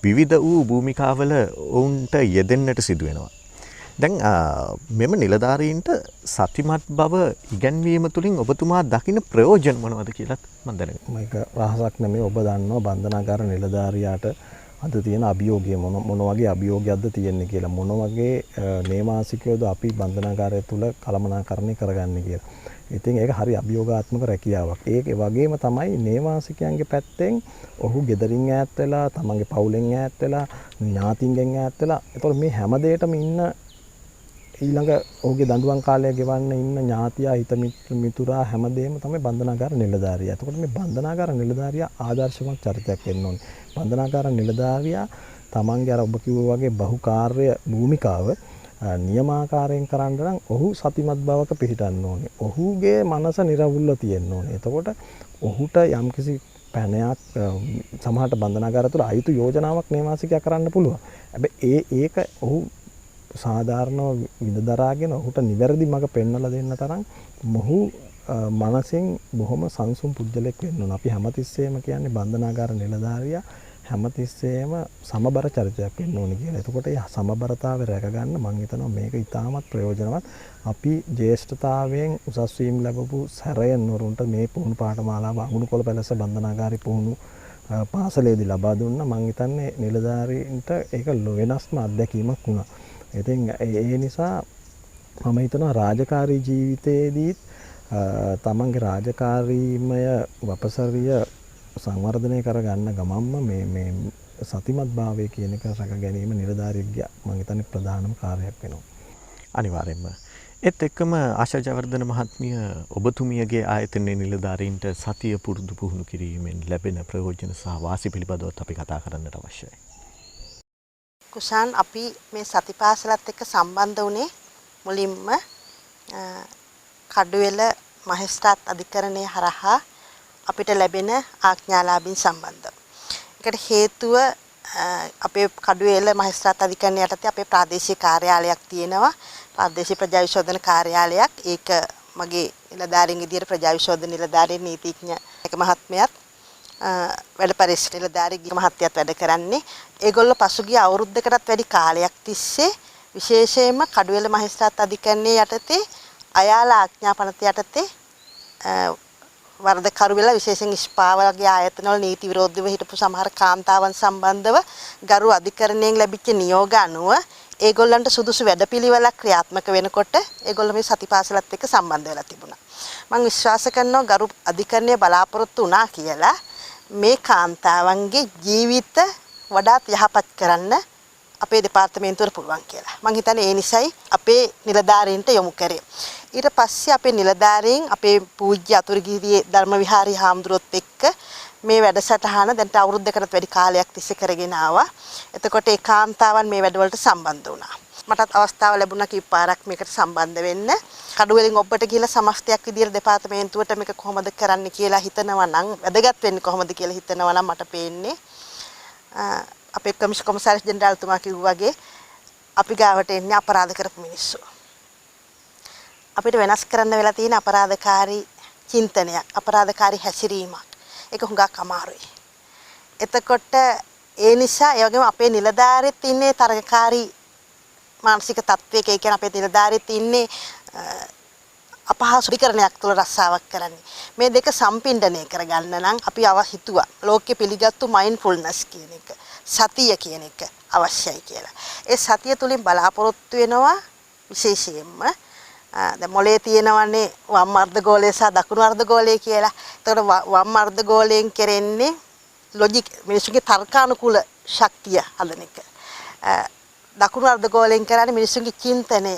Speaker 4: විවිධ වූ භූමිකාවල ඔවුන්ට යෙදෙන්නට සිදු වෙනවා. දැන් මෙම නිලධාරීන්ට සතිමත් බව ඉගැන්වීම තුළින් ඔබතුමා දකින ප්‍රයෝජන මොනවද කියලා මම දැනගන්න.
Speaker 6: මේක රහසක් නෙමෙයි ඔබ දන්නවා බන්ධනාගාර නිලධාරියාට අද තියෙන අභියෝගය මොන වගේ අභියෝගයක්ද තියෙන්නේ කියලා මොන වගේ නේවාසිකයෝද අපි බන්ධනාගාරය තුල කළමනාකරණය කරගන්නේ කියලා. ඉතින් ඒක හරි අභියෝගාත්මක රැකියාවක්. ඒක වගේම තමයි නේවාසිකයන්ගේ පැත්තෙන් ඔහු ගෙදරින් ඈත් වෙලා තමන්ගේ පවුලෙන් ඈත් වෙලා ඥාතින්ගෙන් ඈත් වෙලා ඒතකොට මේ හැම දෙයකම ඉන්න ඊළඟ ඔහුගේ දඬුවම් කාලය ගෙවන්න ඉන්න ඥාතියා හිත මිතුරා හැමදේම තමයි බන්ධනාගාර නිලධාරියා. එතකොට මේ බන්ධනාගාර නිලධාරියා ආදර්ශමත් චරිතයක් වෙන්න ඕනේ. බන්ධනාගාර නිලධාරියා තමන්ගේ අර ඔබ කිව්වා වගේ බහුකාර්ය භූමිකාව නියමාකාරයෙන් කරන්න නම් ඔහු සතිමත් බවක පිහිටන්න ඕනේ. ඔහුගේ මනස නිර්වුල්ව තියෙන්න ඕනේ. එතකොට ඔහුට යම්කිසි පැනයක් සමහරට බන්ධනාගාර තුළ අයිතු යෝජනාවක් නේවාසිකයා කරන්න පුළුවන්. හැබැයි ඒක ඔහු සාධාරණව විඳදරාගෙන ඔහුට නිවැරදි මඟ පෙන්වලා දෙන්න තරම් මොහු මනසෙන් බොහොම සංසුන් පුද්ගලෙක් වෙන්න ඕන. අපි හැමතිස්සෙම කියන්නේ බන්ධනාගාර නිලධාරියා හැමතිස්සෙම සමබර චරිතයක් වෙන්න ඕනේ කියලා. එතකොට මේ සමබරතාවය රැකගන්න මම හිතනවා මේක ඉතාමත් ප්‍රයෝජනවත්. අපි ජ්‍යෙෂ්ඨතාවයෙන් උසස් වීම ලැබපු සැරයන්වරුන්ට මේ පුහුණු පාඨමාලාව අඟුණුකොළ පැලස බන්ධනාගාරي පුහුණු පාසලේදී ලබා දුන්නා. මම හිතන්නේ නිලධාරීන්ට ඒක වෙනස්ම අත්දැකීමක් වුණා. ඉතින් ඒ නිසා මම හිතනවා රාජකාරී ජීවිතයේදීත් තමන්ගේ රාජකාරීමය වපසරිය සංවර්ධනය කරගන්න ගමන්ම මේ සතිමත් භාවය කියන එක රැක ගැනීම නිලධාරියෙක්ගේ මම හිතන්නේ ප්‍රධානම කාර්යයක් වෙනවා.
Speaker 4: අනිවාර්යෙන්ම. ඒත් එක්කම ආශා ජයවර්ධන මහත්මිය ඔබතුමියගේ ආයතනයේ නිලධාරීන්ට සතිය පුරුදු පුහුණු කිරීමෙන් ලැබෙන ප්‍රයෝජන සහ වාසි පිළිබඳව අපි කතා කරන්නට අවශ්‍යයි.
Speaker 7: කුෂාන් අපි මේ සතිපාසලත් එක්ක සම්බන්ධ වුණේ මුලින්ම කඩුවෙල මහේස්ත්‍රාත් අධිකරණය හරහා අපිට ලැබෙන ආඥාලාභීන් සම්බන්ධව. ඒකට හේතුව අපේ කඩුවෙල මහේස්ත්‍රාත් අධිකරණය යටතේ අපේ ප්‍රාදේශීය කාර්යාලයක් තියෙනවා. ප්‍රාදේශීය ප්‍රජා විශෝධන කාර්යාලයක්. ඒක මගේ නිලධාරීන් විදියට ප්‍රජා විශෝධන නිලධාරීන් නීතිඥ එක මහත්මයාත් වැඩ පරිශ්‍රණ නිලධාරී මහත්මයාත් වැඩ කරන්නේ. ඒගොල්ලෝ පසුගිය අවුරුද්දකටත් වැඩි කාලයක් තිස්සේ විශේෂයෙන්ම කඩුවෙල මහේස්ත්‍රාත් අධිකරණයේ යටතේ අයාලා ආඥා පනත යටතේ වරදකරු වෙලා විශේෂයෙන් ස්පා වගේ ආයතනවල නීති විරෝධීව හිටපු සමහර කාන්තාවන් සම්බන්ධව ගරු අධිකරණයෙන් ලැබිච්ච නියෝග අනුව ඒගොල්ලන්ට සුදුසු වැඩපිළිවෙලක් ක්‍රියාත්මක වෙනකොට ඒගොල්ලෝ මේ සතිපාසලත් එක්ක සම්බන්ධ වෙලා තිබුණා. මම විශ්වාස කරනවා ගරු අධිකරණයේ බලාපොරොත්තු වුණා කියලා මේ කාන්තාවන්ගේ ජීවිත වඩාත් යහපත් කරන්න අපේ දෙපාර්තමේන්තුවට පුළුවන් කියලා. මම හිතන්නේ ඒ නිසයි අපේ නිලධාරීන්ට යොමු කරේ. ඊට පස්සේ අපේ නිලධාරීන් අපේ පූජ්‍ය අතුරුගිරියේ ධර්ම විහාරී හාමුදුරුවොත් එක්ක මේ වැඩසටහන දැන් අවුරුද්දකට වැඩි කාලයක් තිස්සේ කරගෙන ආවා. එතකොට ඒ කාන්තාවන් මේ වැඩවලට සම්බන්ධ වුණා. මටත් අවස්ථාව ලැබුණා කීප පාරක් මේකට සම්බන්ධ වෙන්න. කඩුවෙලින් ඔබට ගිහලා සමස්තයක් විදියට දෙපාර්තමේන්තුවට මේක කොහොමද කරන්න කියලා හිතනවා නම් වැදගත් වෙන්නේ කොහොමද කියලා හිතනවා නම් මට පේන්නේ අපේ කොමසාරිස් ජෙනරාල්තුමා කිව්වා වගේ අපි ගාවට එන්නේ අපරාධ කරපු මිනිස්සු. අපිට වෙනස් කරන්න වෙලා තියෙන අපරාධකාරී චින්තනයක්, අපරාධකාරී හැසිරීමක්. ඒක හුඟක් අමාරුයි. එතකොට ඒ නිසා ඒ වගේම අපේ නිලධාරීත් ඉන්නේ තරගකාරී මානසික තත්වයක. ඒ කියන්නේ අපේ නිලධාරීත් ඉන්නේ අපහසුකරණයක් තුළ රස්සාවක් කරන්නේ. මේ දෙක සම්පින්ඩණය කරගන්න නම් අපි හිතුවා ලෝකෙ පිළිගත්තු මයින්ඩ්ෆුල්නස් කියන එක, සතිය කියන එක අවශ්‍යයි කියලා. ඒ සතිය තුලින් බලාපොරොත්තු වෙනවා විශේෂයෙන්ම දැන් මොලේ තියෙනවනේ වම් අර්ධගෝලය සහ දකුණු අර්ධගෝලය කියලා. එතකොට වම් අර්ධගෝලයෙන් කරන්නේ ලොජික් මිනිස්සුගේ තර්කානුකූල ශක්තිය හදන එක. දකුණු අර්ධගෝලයෙන් කරන්නේ මිනිස්සුගේ චින්තනය,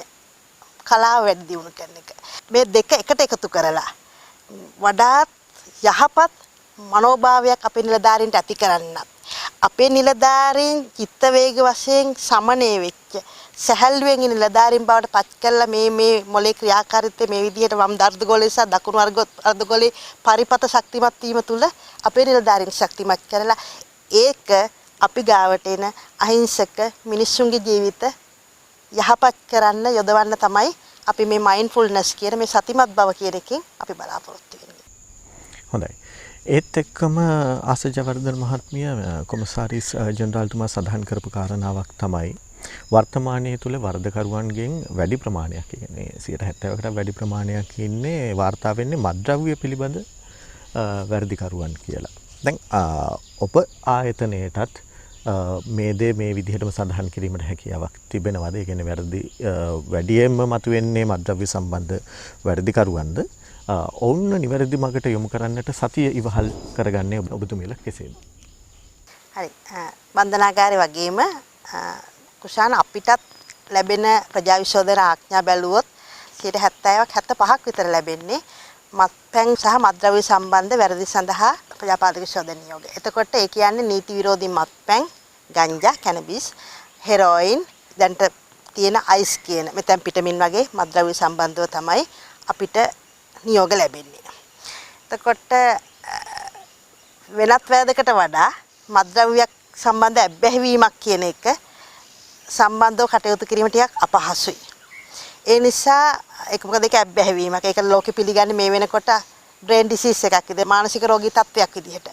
Speaker 7: කලාව වැඩි දියුණු කරන එක. මේ දෙක එකට එකතු කරලා වඩාත් යහපත් මනෝභාවයක් අපේ නිලධාරීන්ට ඇති කරන්නත් අපේ නිලධාරීන් චිත්ත වේග වශයෙන් සමනය වෙච්ච සැහැල්ලුවෙන් නිලධාරීන් බවට පත් කළා මේ මොලේ ක්‍රියාකාරීත්වය මේ විදිහට වම් අර්ධගෝලය සහ දකුණු අර්ධගෝලයේ පරිපත ශක්තිමත් වීම තුළ අපේ නිලධාරීන් ශක්තිමත් කරලා ඒක අපි ගාවට එන අහිංසක මිනිස්සුන්ගේ ජීවිත යහපත් කරන්න යොදවන්න තමයි අපි මේ මයින්ඩ්ෆුල්නස් කියන මේ සතිමත් බව කියන එකෙන් අපි බලාපොරොත්තු වෙන්නේ.
Speaker 4: හොඳයි. ඒත් එක්කම ආශා ජයවර්ධන මහත්මිය කොමසාරිස් ජෙනරාල්තුමා සඳහන් කරපු කාරණාවක් තමයි වර්තමානයේ තුල වරදකරුවන්ගෙන් වැඩි ප්‍රමාණයක් කියන්නේ 70%කට වැඩි ප්‍රමාණයක් ඉන්නේ වාර්තා වෙන්නේ මත්ද්‍රව්‍ය පිළිබඳ වැරදිකරුවන් කියලා. දැන් ඔබ ආයතනයටත් මේ දේ මේ විදිහටම සඳහන් කිරීමට හැකියාවක් තිබෙනවද? ඒ කියන්නේ වැරදි වැඩියෙන්ම මතුවෙන්නේ මත්ද්‍රව්‍ය සම්බන්ධ වැරදිකරුවන්ද? ඔවුන් නිවැරදි මගට යොමු කරන්නට සතිය ඉවහල් කරගන්නේ ඔබතුමියලා කෙසේද?
Speaker 7: හරි. බන්ධනාගාරේ වගේම කුෂාන අපිටත් ලැබෙන ප්‍රජා විශෝධන ආඥා බැලුවොත් 70%ක් 75ක් විතර ලැබෙන්නේ මත්පැන් සහ මත්ද්‍රව්‍ය සම්බන්ධ වැරදි සඳහා ප්‍රජාපාලක විශෝධන නියෝගය. එතකොට ඒ කියන්නේ නීති විරෝධී මත්පැන්, ගංජා, කැනබිස්, හෙරෝයින්, දැන්ට තියෙන අයිස් කියන මෙතැම්පිටමින් වගේ මත්ද්‍රව්‍ය සම්බන්ධව තමයි අපිට නියෝග ලැබෙන්නේ. එතකොට වෙනත් වැරදකට වඩා මත්ද්‍රව්‍යයක් සම්බන්ධ ඇබ්බැහිවීමක් කියන එක සම්බන්ධව කටයුතු කිරීම ටිකක් අපහසුයි. ඒ නිසා ඒක මොකද ඒක ඇබ්බැහිවීමක්. ඒක ලෝකෙ පිළිගන්නේ මේ වෙනකොට බ්‍රේන් ඩිසීස් එකක් විදිහට, මානසික රෝගී තත්ත්වයක් විදිහට.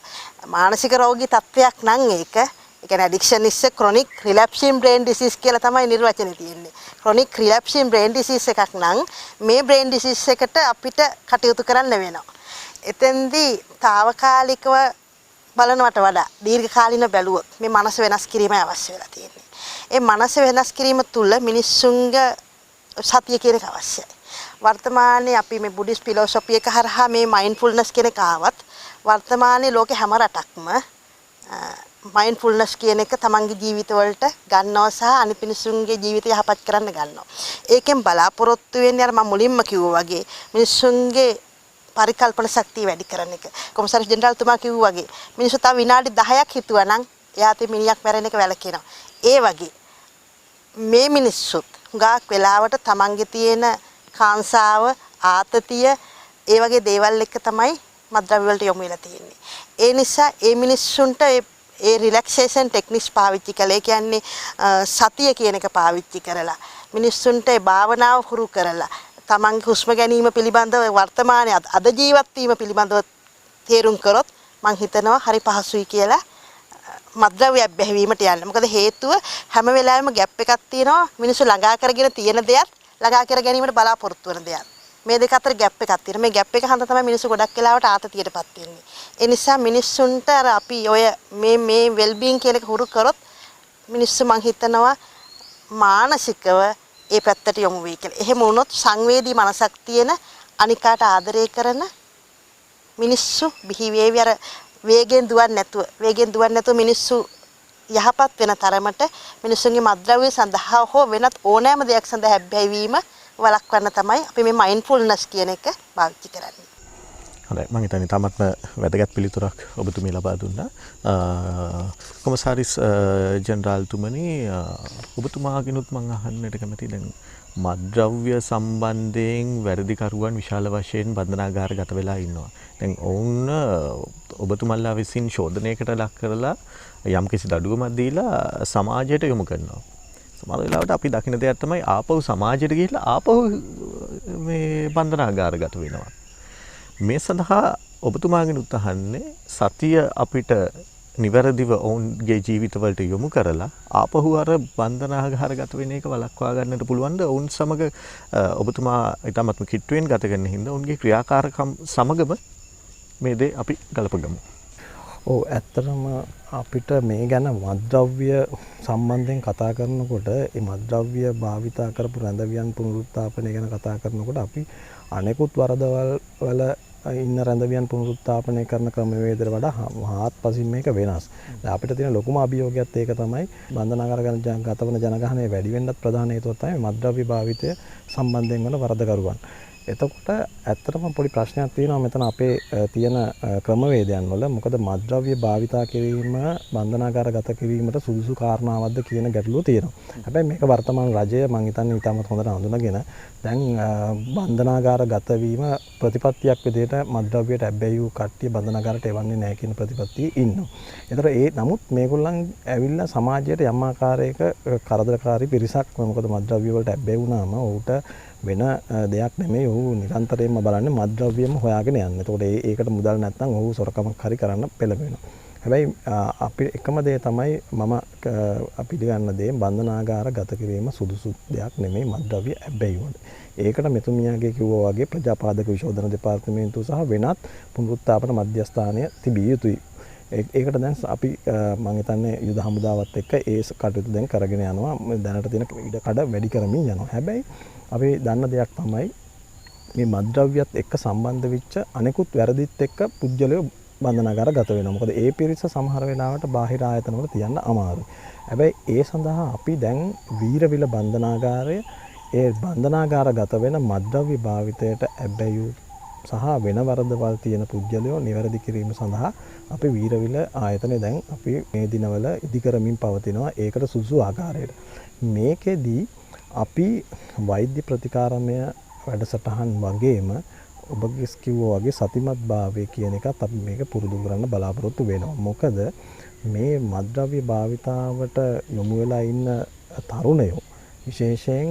Speaker 7: මානසික රෝගී තත්ත්වයක් නම් ඒක ඒ කියන්නේ addiction is a chronic relapsing brain disease කියලා තමයි නිර්වචනය තියෙන්නේ. chronic relapsing brain disease එකක් නම් මේ brain disease එකට අපිට කටයුතු කරන්න වෙනවා. එතෙන්දී తాවකාලිකව බලනවට වඩා දීර්ඝකාලීන බැලුවොත් මේ මනස වෙනස් කිරීම අවශ්‍ය වෙලා තියෙන්නේ. ඒ මනස වෙනස් කිරීම තුළ මිනිස්සුන්ගේ සතිය කියන එක අවශ්‍යයි. වර්තමානයේ අපි මේ බුද්දිස්ට් ෆිලොසොෆි එක හරහා මේ මයින්ඩ්ෆුල්නස් කියන එක ආවත් වර්තමානයේ ලෝකේ හැම රටක්ම මයින්ඩ්ෆුල්නස් කියන එක තමන්ගේ ජීවිතවලට ගන්නවා සහ අනිත් මිනිසුන්ගේ ජීවිතය යහපත් කරන්න ගන්නවා. ඒකෙන් බලාපොරොත්තු වෙන්නේ අර මම මුලින්ම කිව්වා වගේ මිනිසුන්ගේ පරිකල්පන ශක්තිය වැඩි කරන එක. කොමසාරිස් ජෙනරාල් තුමා කිව්වා වගේ මිනිස්සු තව විනාඩි 10ක් හිතුවා නම් එයාට මිනිහක් මැරෙන එක වැළකෙනවා. ඒ වගේ මේ මිනිස්සුත් ගාක් වෙලාවට තමන්ගේ තියෙන කාංසාව ආතතිය ඒ වගේ දේවල් එක්ක තමයි මත්ද්‍රව්‍ය වලට යොමු වෙලා තියෙන්නේ. ඒ නිසා ඒ මිනිස්සුන්ට ඒ රිලැක්සේෂන් ටෙක්නික්ස් පාවිච්චි කළා. ඒ කියන්නේ සතිය කියන එක පාවිච්චි කරලා මිනිස්සුන්ට ඒ භාවනාව හුරු කරලා තමන්ගේ හුස්ම ගැනීම පිළිබඳව වර්තමානයේ අද ජීවත් වීම පිළිබඳව තේරුම් කරොත් මම හිතනවා හරි පහසුයි කියලා මත්ද්‍රව්‍ය බැහැවීමට යන්න. මොකද හේතුව හැම වෙලාවෙම ગેප් එකක් තියෙනවා. මිනිස්සු ළඟා කරගෙන තියෙන දෙයක් ළඟා කර ගැනීමට බලාපොරොත්තු වෙන දෙයක්. මේ දෙක අතර ગેප් එකක් තියෙනවා. මේ ગેප් එක හන්ද තමයි මිනිස්සු ගොඩක් වෙලාවට ආතතියටපත් වෙන්නේ. ඒ නිසා මිනිස්සුන්ට අර අපි ඔය මේ වෙල්බීන් කියන එක හුරු කරොත් මිනිස්සු මං හිතනවා මානසිකව ඒ පැත්තට යොමු වෙයි කියලා. එහෙම වුණොත් සංවේදී මනසක් තියෙන අනිකාට ආදරය කරන මිනිස්සු බිහි වේවි. අර වේගෙන් දුවන්නේ නැතුව මිනිස්සු යහපත් වෙන තරමට මිනිස්සුන්ගේ මත්ද්‍රව්‍ය සඳහා හෝ වෙනත් ඕනෑම දෙයක් සඳහා හැබ්බැහි වීම වළක්වන්න තමයි අපි මේ මයින්ඩ්ෆුල්නස් කියන එක පාවිච්චි කරන්නේ.
Speaker 4: හොඳයි මම හිතන්නේ තාමත්ම වැදගත් පිළිතුරක් ඔබතුමිය ලබා දුන්නා. කොමසාරිස් ජෙනරාල් තුමනි ඔබතුමාගෙනුත් මම අහන්නට කැමතියි දැන් මත්ද්‍රව්‍ය සම්බන්ධයෙන් වැරදිකරුවන් විශාල වශයෙන් බන්ධනාගාරගත වෙලා ඉන්නවා. දැන් ඔවුන් ඔබතුමල්ලා විසින් ශෝධනයකට ලක් කරලා යම්කිසි දඩුවමක් දීලා සමාජයට යොමු කරනවා. සමහර වෙලාවට අපි දකින දෙයක් තමයි ආපහු සමාජයට ගිහිල්ලා ආපහු මේ බන්ධනාගාරගත වෙනවා. මේ සඳහා ඔබතුමාගෙන් උත්හන්නේ සතිය අපිට නිවැරදිව ඔවුන්ගේ ජීවිතවලට යොමු කරලා ආපහු අර බන්ධනාගාරගත වෙන එක වළක්වා ගන්නට පුළුවන්ද? ඔවුන් සමග ඔබතුමා ඊටමත්ම කිට්ටුවෙන් ගත කරන හින්දා ඔවුන්ගේ ක්‍රියාකාරකම් සමගම මේ දේ අපි ගලපගමු.
Speaker 6: ඔව් ඇත්තටම අපිට මේ ගැන මත්ද්‍රව්‍ය සම්බන්ධයෙන් කතා කරනකොට ඒ මත්ද්‍රව්‍ය භාවිතා කරපු රැඳවියන් පුනරුත්ථාපනය ගැන කතා කරනකොට අපි අනෙකුත් වරදවල් වල ඉන්න රැඳවියන් පුනරුත්ථාපනය කරන ක්‍රමවේදයට වඩා හාත්පසින් මේක වෙනස්. දැන් අපිට තියෙන ලොකුම අභියෝගයත් ඒක තමයි බන්ධනාගාර ගතවන ජනගහනය වැඩි වෙන්නත් ප්‍රධාන හේතුව තමයි මත්ද්‍රව්‍ය භාවිතය සම්බන්ධයෙන් වන වරදකරුවන්. එතකොට ඇත්තටම පොඩි ප්‍රශ්නයක් තියෙනවා මෙතන අපේ තියෙන ක්‍රමවේදයන් වල. මොකද මත්ද්‍රව්‍ය භාවිතා කිරීම බන්ධනාගාරගත කිරීමට සුදුසු කාරණාවක්ද කියන ගැටලුව තියෙනවා. හැබැයි මේක වර්තමාන රජය මම හිතන්නේ ඉතාමත් හොඳට හඳුනගෙන දැන් බන්ධනාගාරගත වීම ප්‍රතිපත්තියක් විදිහට මත්ද්‍රව්‍යයට ඇබ්බැහි වූ කට්ටිය බන්ධනාගාරයට එවන්නේ නැහැ කියන ප්‍රතිපත්තියේ ඉන්නවා. ඒතර ඒ නමුත් මේගොල්ලන් ඇවිල්ලා සමාජයට යම් ආකාරයක කරදරකාරී පිරිසක්. මොකද මත්ද්‍රව්‍ය වලට ඇබ්බැහි වුණාම ඔහුට වෙන දෙයක් නෙමෙයි ඔහු නිරන්තරයෙන්ම බලන්නේ මත්ද්‍රව්‍යම හොයාගෙන යන්නේ. එතකොට ඒකට මුදල් නැත්නම් ඔහු සොරකමක් හරි කරන්න පෙළඹෙනවා. හැබැයි අපි එකම දේ තමයි මම පිළිගන්න දේ බන්ධනාගාර ගත කිරීම සුදුසු දෙයක් නෙමෙයි මත්ද්‍රව්‍ය ඇබ්බැහි වලට. ඒකට මෙතුමියගේ කිව්වා වගේ ප්‍රජාපාදක විශෝධන දෙපාර්තමේන්තුව සහ වෙනත් පුනරුත්ථාපන මධ්‍යස්ථානය තිබිය යුතුයි. ඒකට දැන් අපි මම හිතන්නේ යුද හමුදාවත් එක්ක ඒ කටයුතු දැන් කරගෙන යනවා. දැනට තියෙන ඉඩ කඩ වැඩි කරමින් යනවා. හැබැයි අපි දන්න දෙයක් තමයි මේ මත්ද්‍රව්‍යත් එක්ක සම්බන්ධ වෙච්ච අනෙකුත් වැරදිත් එක්ක පුජ්‍යලයෝ බන්ධනාගාර ගත වෙනවා. මොකද ඒ පිරිස සමහර වෙලාවට බාහිර ආයතන වල තියන්න අමාරුයි. හැබැයි ඒ සඳහා අපි දැන් වීරවිල බන්ධනාගාරය ඒ බන්ධනාගාර ගත වෙන මත්ද්‍රව්‍ය භාවිතයට ඇබ්බැහි සහ වෙන වරදවල් තියෙන පුජ්‍යලයෝ නිවැරදි කිරීම සඳහා අපි වීරවිල ආයතනය දැන් අපි මේ දිනවල ඉදිකරමින් පවතිනවා. ඒකට සුදුසු ආකාරයට මේකෙදී අපි වෛද්‍ය ප්‍රතිකාරමය වැඩසටහන් වගේම ඔබගේ කිව්වා වගේ සතිමත් භාවය කියන එකත් අපි මේක පුරුදු කරන්න බලාපොරොත්තු වෙනවා. මොකද මේ මත්ද්‍රව්‍ය භාවිතාවට යොමු වෙලා ඉන්න තරුණයෝ විශේෂයෙන්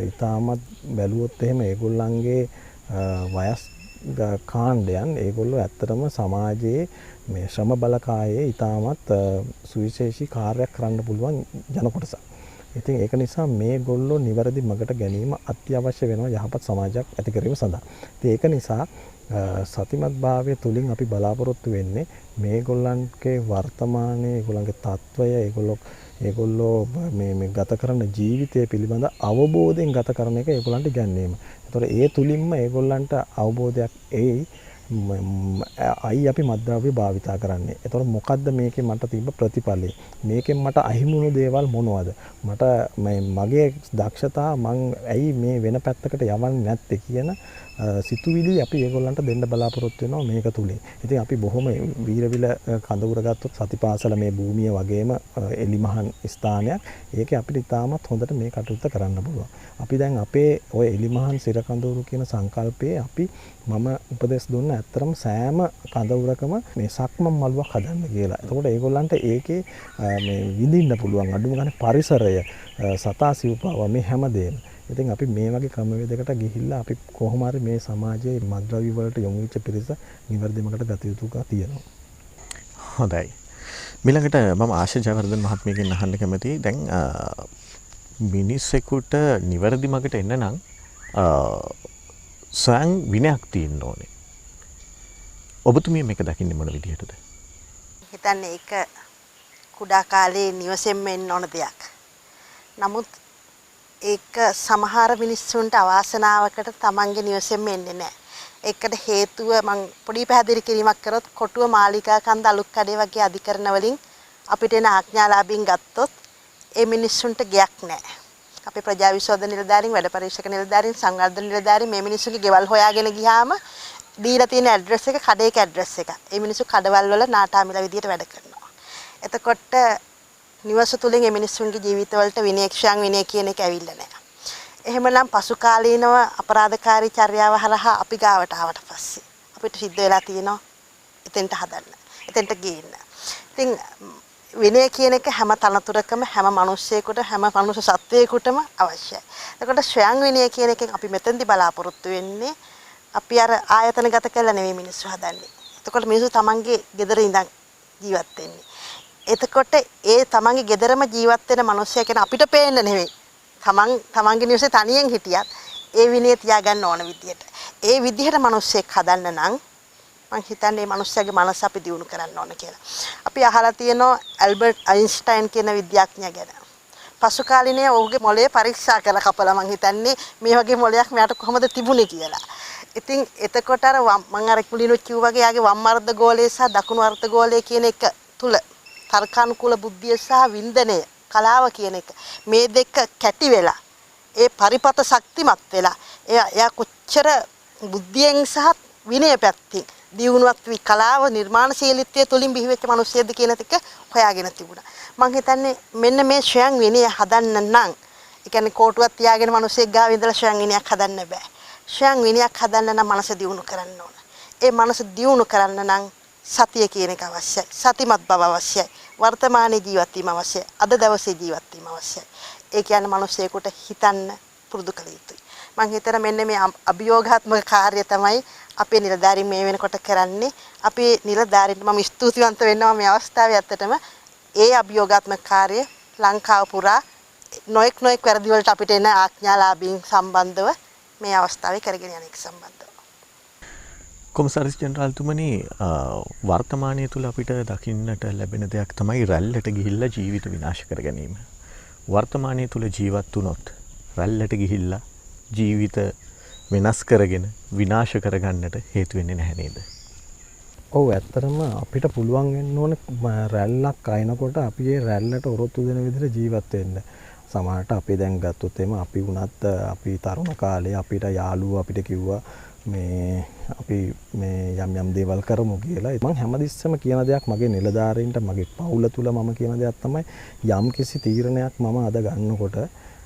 Speaker 6: ඊටමත් බැලුවොත් එහෙම ඒගොල්ලන්ගේ වයස් කාණ්ඩයන් ඒගොල්ලෝ ඇත්තටම සමාජයේ මේ ශ්‍රම බලකායේ ඊටමත් සුවිශේෂී කාර්යයක් කරන්න පුළුවන් ජන කොටසක්. ඉතින් ඒක නිසා මේගොල්ලෝ නිවැරදි මගට ගැනීම අත්‍යවශ්‍ය වෙනවා යහපත් සමාජයක් ඇති කිරීම සඳහා. ඉතින් ඒක නිසා සතිමත් භාවය තුලින් අපි බලාපොරොත්තු වෙන්නේ මේගොල්ලන්ගේ වර්තමානයේ ඒගොල්ලන්ගේ తত্ত্বය ඒගොල්ලෝ මේ ගත කරන ජීවිතය පිළිබඳ අවබෝධයෙන් ගත කරන එක ඒගොල්ලන්ට ඉගැන්වීම. ඒතකොට ඒ තුලින්ම ඒගොල්ලන්ට අවබෝධයක් එයි අයි අපි මත්ද්‍රව්‍ය භාවිතා කරන්නේ. ඒතකොට මොකද්ද මේකේ මට තිබ්බ ප්‍රතිඵලය? මේකෙන් මට අහිමුණු දේවල් මොනවද? මට මගේ දක්ෂතා මං ඇයි මේ වෙන පැත්තකට යවන්නේ නැත්තේ කියන සිතුවිලි අපි ඒගොල්ලන්ට දෙන්න බලාපොරොත්තු වෙනවා මේක තුලින්. ඉතින් අපි බොහොම වීරවිල කඳවුර ගත්තොත් සතිපාසල මේ භූමිය වගේම එලිමහන් ස්ථානයක්. ඒකේ අපිට ඉතාමත් හොඳට මේ කටයුත්ත කරන්න පුළුවන්. අපි දැන් අපේ ওই එලිමහන් සිර කඳවුරු කියන සංකල්පයේ අපි මම උපදෙස් දුන්න ඇත්තරම සෑම කඳවුරකම මේ සක්මන් මළුවක් හදන්න කියලා. එතකොට ඒගොල්ලන්ට ඒකේ මේ විඳින්න පුළුවන් අඩුම ගානේ පරිසරය සතා සිව්පාව මේ හැමදේම. ඉතින් අපි මේ වගේ ක්‍රමවේදයකට ගිහිල්ලා අපි කොහොම හරි මේ සමාජයේ මත්ද්‍රව්‍ය වලට යොමු වෙච්ච පිරිස නිවැරදිමකට ගත යුතුකා තියෙනවා.
Speaker 4: හොඳයි. ඊළඟට මම ආශා ජයවර්ධන මහත්මියගෙන් අහන්න කැමතියි. දැන් මිනිස්සෙකුට නිවැරදි මගට එන්න නම් ස්වයං විනයක් තියෙන්න ඕනේ. ඔබතුමිය මේක දකින්නේ මොන විදිහටද?
Speaker 7: හිතන්නේ ඒක කුඩා කාලේ නිවසෙන්ම එන්න ඕන දෙයක්. නමුත් ඒක සමහර මිනිස්සුන්ට අවාසනාවකට තමන්ගේ නිවසෙන්ම එන්නේ නැහැ. ඒකට හේතුව මම පොඩි පැහැදිලි කිරීමක් කරොත් කොටුව මාලිකා කන්ද අලුත් කඩේ වගේ අධිකරණ වලින් අපිට එන ආඥාලාභීන් ගත්තොත් ඒ මිනිස්සුන්ට ගයක් නැහැ. අපේ ප්‍රජා විශ්වවිද්‍යාල නිලධාරීන් වැඩ පරීක්ෂක නිලධාරීන් සංවර්ධන නිලධාරීන් මේ මිනිස්සුගේ ගෙවල් හොයාගෙන ගියාම දීලා තියෙන ඇඩ්‍රස් එක කඩේක ඇඩ්‍රස් එක. ඒ මිනිස්සු කඩවල් වල නාටාමිල විදියට වැඩ කරනවා. එතකොට නිවස තුලින් මේ මිනිස්සුන්ගේ ජීවිතවලට විනයක්ෂයන් විනය කියන එක ඇවිල්ලා නැහැ. එහෙමනම් පසු කාලීනව අපරාධකාරී චර්යාව හරහා අපි ගාවට ආවට පස්සේ අපිට සිද්ධ වෙලා තියෙනවා එතෙන්ට හදන්න. එතෙන්ට ගේන්න. ඉතින් විනය කියන එක හැම තනතුරකම හැම මිනිස්සෙකුට හැම මනුෂ්‍ය සත්වයකටම අවශ්‍යයි. එතකොට ස්වයං විනය කියන එකෙන් අපි මෙතෙන්දි බලාපොරොත්තු වෙන්නේ අපි අර ආයතනගත කරලා නෙවෙයි මිනිස්සු හදන්නේ. එතකොට මිනිස්සු තමන්ගේ ගෙදර ඉඳන් ජීවත් වෙන්නේ. එතකොට ඒ තමන්ගේ ගෙදරම ජීවත් වෙන මිනිස්සයා කියන අපිට පේන්න නෙවෙයි. තමන්ගේ නිවසේ තනියෙන් හිටියත් ඒ විනය තියාගන්න ඕන විදියට. ඒ විදිහට මිනිස්සෙක් හදන්න නම් මම හිතන්නේ මේ මිනිස්සයාගේ මනස අපි දියුණු කරන්න ඕන කියලා. අපි අහලා තියෙනවා ඇල්බර්ට් අයින්ස්ටයින් කියන විද්‍යාඥයා ගැන. පසු කාලිනේ ඔහුගේ මොළය පරීක්ෂා කරලා කපලා මම හිතන්නේ මේ වගේ මොළයක් මෙයාට කොහොමද තිබුණේ කියලා. ඉතින් එතකොට අර මම අර කුලිනුත් කිව්වා වගේ යාගේ වම් අර්ධ ගෝලය සහ දකුණු අර්ධ ගෝලය කියන එක තුල තර්කානුකූල බුද්ධිය සහ වින්දනය කලාව කියන එක මේ දෙක කැටි වෙලා ඒ පරිපත ශක්තිමත් වෙලා එයා කොච්චර බුද්ධියෙන් සහ විනය පැත්තෙන් දියුණුවත් වී කලාව නිර්මාණශීලීත්වය තුලින් බිහිවෙච්ච මිනිස්සෙක්ද කියන එක හොයාගෙන තිබුණා. මම හිතන්නේ මෙන්න මේ ස්වයං විනය හදන්න නම් ඒ කියන්නේ කෝටුවක් තියාගෙන මිනිස්සෙක් ගාව ඉඳලා ස්වයං විනයක් හදන්න බෑ. ස්වයං විනයක් හදන්න නම් මනස දියුණු කරන්න ඕන. ඒ මනස දියුණු කරන්න නම් සතිය කියන එක අවශ්‍යයි. සතිමත් බව අවශ්‍යයි. වර්තමානයේ ජීවත් වීම අවශ්‍යයි. අද දවසේ ජීවත් වීම අවශ්‍යයි. ඒ කියන්නේ මිනිස්සෙකුට හිතන්න පුරුදු කළ යුතුයි. මම හිතන මෙන්න මේ අභියෝගාත්මක කාර්ය තමයි අපේ නිලධාරීන් මේ වෙනකොට කරන්නේ. අපේ නිලධාරීන්ට මම ස්තුතිවන්ත වෙනවා මේ අවස්ථාවේ ඇත්තටම ඒ අභියෝගාත්මක කාර්ය ලංකාව පුරා නොඑක් වැරදි වලට අපිට එන ආඥාලාභීන් සම්බන්ධව මේ අවස්ථාවේ කරගෙන යන එක සම්බන්ධව.
Speaker 4: කොමසාරිස් ජෙනරාල්තුමනි වර්තමානයේ තුල අපිට දකින්නට ලැබෙන දෙයක් තමයි රැල්ලට ගිහිල්ලා ජීවිත විනාශ කර ගැනීම. වර්තමානයේ තුල ජීවත් වුණොත් රැල්ලට ගිහිල්ලා ජීවිත වෙනස් කරගෙන විනාශ කරගන්නට හේතු වෙන්නේ නැහැ නේද?
Speaker 6: ඔව් ඇත්තටම අපිට පුළුවන් වෙන්න ඕන රැල්ලක් අයිනකොට අපි ඒ රැල්ලට ඔරොත්තු දෙන විදිහට ජීවත් වෙන්න. සමහරට අපි දැන් ගත්තොත් එම අපි වුණත් අපි තරුණ කාලේ අපිට යාළුවෝ අපිට කිව්වා මේ අපි මේ යම් දේවල් කරමු කියලා. මම හැමතිස්සෙම කියන දෙයක් මගේ නිලධාරීන්ට මගේ පවුල තුල මම කියන දෙයක් තමයි යම් කිසි තීරණයක් මම අද ගන්නකොට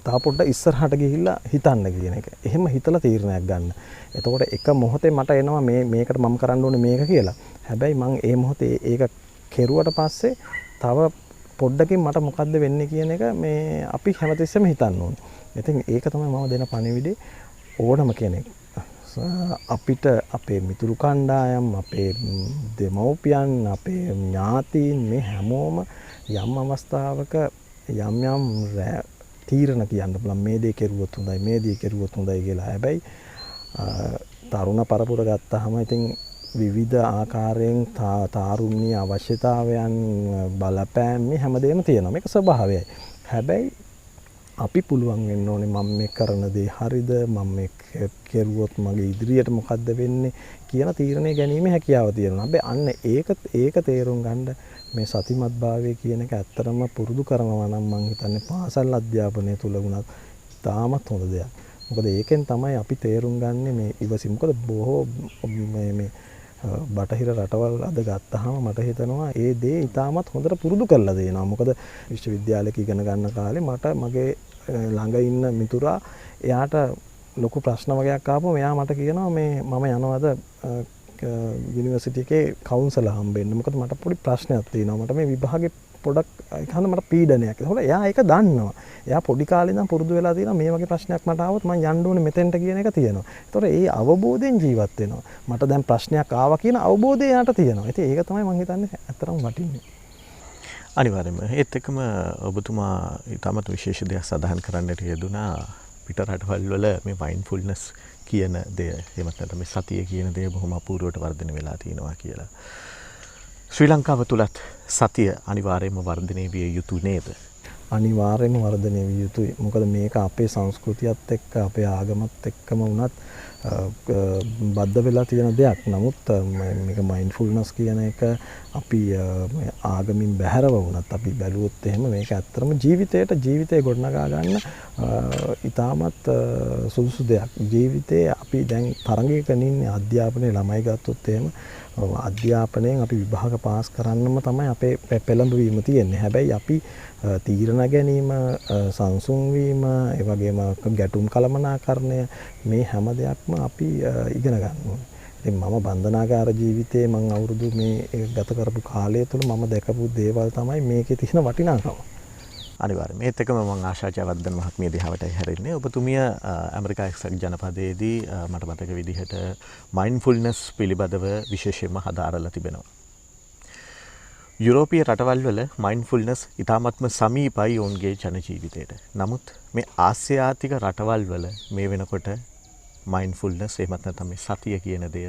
Speaker 6: තා පොඩ්ඩක් ඉස්සරහට ගිහිල්ලා හිතන්න කියන එක. එහෙම හිතලා තීරණයක් ගන්න. එතකොට එක මොහොතේ මට එනවා මේකට මම කරන්න ඕනේ මේක කියලා. හැබැයි මම ඒ මොහොතේ ඒක කෙරුවට පස්සේ තව පොඩ්ඩකින් මට මොකද්ද වෙන්නේ කියන එක මේ අපි හැමතිස්සෙම හිතන්න ඕනේ. ඉතින් ඒක තමයි මම දෙන පණිවිඩේ ඕනම කෙනෙක්. අපිට අපේ මිතුරු කණ්ඩායම් අපේ දෙමව්පියන් අපේ ඥාතීන් මේ හැමෝම යම් අවස්ථාවක යම් තීරණ කියන්න පුළුවන් මේ දේ කෙරුවොත් හොඳයි මේ දේ කෙරුවොත් හොඳයි කියලා. හැබැයි තරුණ පරපුර ගත්තාම ඉතින් විවිධ ආකාරයෙන් තාරුණ්‍ය අවශ්‍යතාවයන් බලපෑම් මේ හැමදේම තියෙනවා. මේක ස්වභාවයයි. හැබැයි අපි පුළුවන් වෙන්න ඕනේ මම මේ කරන දේ හරිද මම මේ කෙරුවොත් මගේ ඉදිරියට මොකද්ද වෙන්නේ කියන තීරණය ගැනීමේ හැකියාව තියෙනවා. හැබැයි අන්න ඒක තේරුම් ගන්න මේ සතිමත් භාවය කියන එක ඇත්තරම පුරුදු කරනවා නම් මම හිතන්නේ පාසල් අධ්‍යාපනය තුල වුණත් තාමත් හොඳ දෙයක්. මොකද ඒකෙන් තමයි අපි තේරුම් ගන්නේ මේ ඉවසීම. මොකද බොහෝ මේ බටහිර රටවල් අද ගත්තාම මට හිතෙනවා ඒ දේ ඉතාමත් හොඳට පුරුදු කරලා දෙනවා. මොකද විශ්වවිද්‍යාලයක ඉගෙන ගන්න කාලේ මට මගේ ළඟ ඉන්න මිතුරා එයාට ලොකු ප්‍රශ්න වගේක් ආපුවම එයා මට කියනවා මේ මම යනවාද යුනිවර්සිටි එකේ කවුන්සලර් හම්බෙන්න. මොකද මට පොඩි ප්‍රශ්නයක් තියෙනවා. මට මේ විභාගේ පොඩක් ඒකන මට පීඩනයක්. ඒකෝල එයා ඒක දන්නවා. එයා පොඩි කාලේ ඉඳන් පුරුදු වෙලා තියෙනවා මේ වගේ ප්‍රශ්නයක් මට ආවොත් මම යන්න ඕනේ මෙතෙන්ට කියන එක තියෙනවා. ඒතකොට ඒ අවබෝධයෙන් ජීවත් වෙනවා. මට දැන් ප්‍රශ්නයක් ආවා කියන අවබෝධය එයාට තියෙනවා. ඉතින් ඒක තමයි මම හිතන්නේ ඇත්තටම වටින්නේ.
Speaker 4: අනිවාර්යයෙන්ම ඒත් එක්කම ඔබතුමා ඊටමත් විශේෂ දෙයක් සඳහන් කරන්නට යෙදුනා පිට රටවල් වල මේ මයින්ඩ්ෆුල්නස් කියන දේ එහෙමත් නැත්නම් මේ සතිය කියන දේ බොහොම අපූර්වට වර්ධනය වෙලා තියෙනවා කියලා. ශ්‍රී ලංකාව තුලත් සතිය අනිවාර්යයෙන්ම වර්ධනය විය යුතු නේද?
Speaker 6: අනිවාර්යයෙන්ම වර්ධනය විය යුතුයි. මොකද මේක අපේ සංස්කෘතියත් එක්ක අපේ ආගමත් එක්කම වුණත් බද්ධ වෙලා තියෙන දෙයක්. නමුත් මේක මයින්ඩ්ෆුල්නස් කියන එක අපි ආගමින් බැහැරව වුණත් අපි බැලුවොත් එහෙම මේක ඇත්තටම ජීවිතේ ගොඩනගා ගන්න ඉතාමත් සුදුසු දෙයක්. ජීවිතේ අපි දැන් තරඟයකින් ඉන්නේ අධ්‍යාපනයේ ළමයි ගත්තොත් එහෙම අධ්‍යාපනයෙන් අපි විභාග පාස් කරන්නම තමයි අපේ පෙළඹවීම තියෙන්නේ. හැබැයි අපි තීරණ ගැනීම, සංසුන් වීම, ඒ වගේම ගැටුම් කළමනාකරණය මේ හැම දෙයක්ම අපි ඉගෙන ගන්න ඕනේ. ඉතින් මම බන්ධනාගාර ජීවිතයේ මම අවුරුදු මේ ගත කරපු කාලය තුළ මම දැකපු දේවල් තමයි මේකේ තියෙන වටිනාකම.
Speaker 4: අනිවාර්යයෙන් මේත් එක්කම මම ආශා ජයවර්ධන මහත්මිය දිහාවටයි හැරෙන්නේ. ඔබතුමිය ඇමරිකා එක්සත් ජනපදයේදී මට මතක විදිහට මයින්ඩ්ෆුල්නස් පිළිබඳව විශේෂයෙන්ම හදාරලා තිබෙනවා. යුරෝපීය රටවල් වල මයින්ඩ්ෆුල්නස් ඉතාමත්ම සමීපයි ඔවුන්ගේ ජන ජීවිතයට. නමුත් මේ ආසියාතික රටවල් වල මේ වෙනකොට මයින්ඩ්ෆුල්නස් එහෙමත් නැත්නම් මේ සතිය කියන දෙය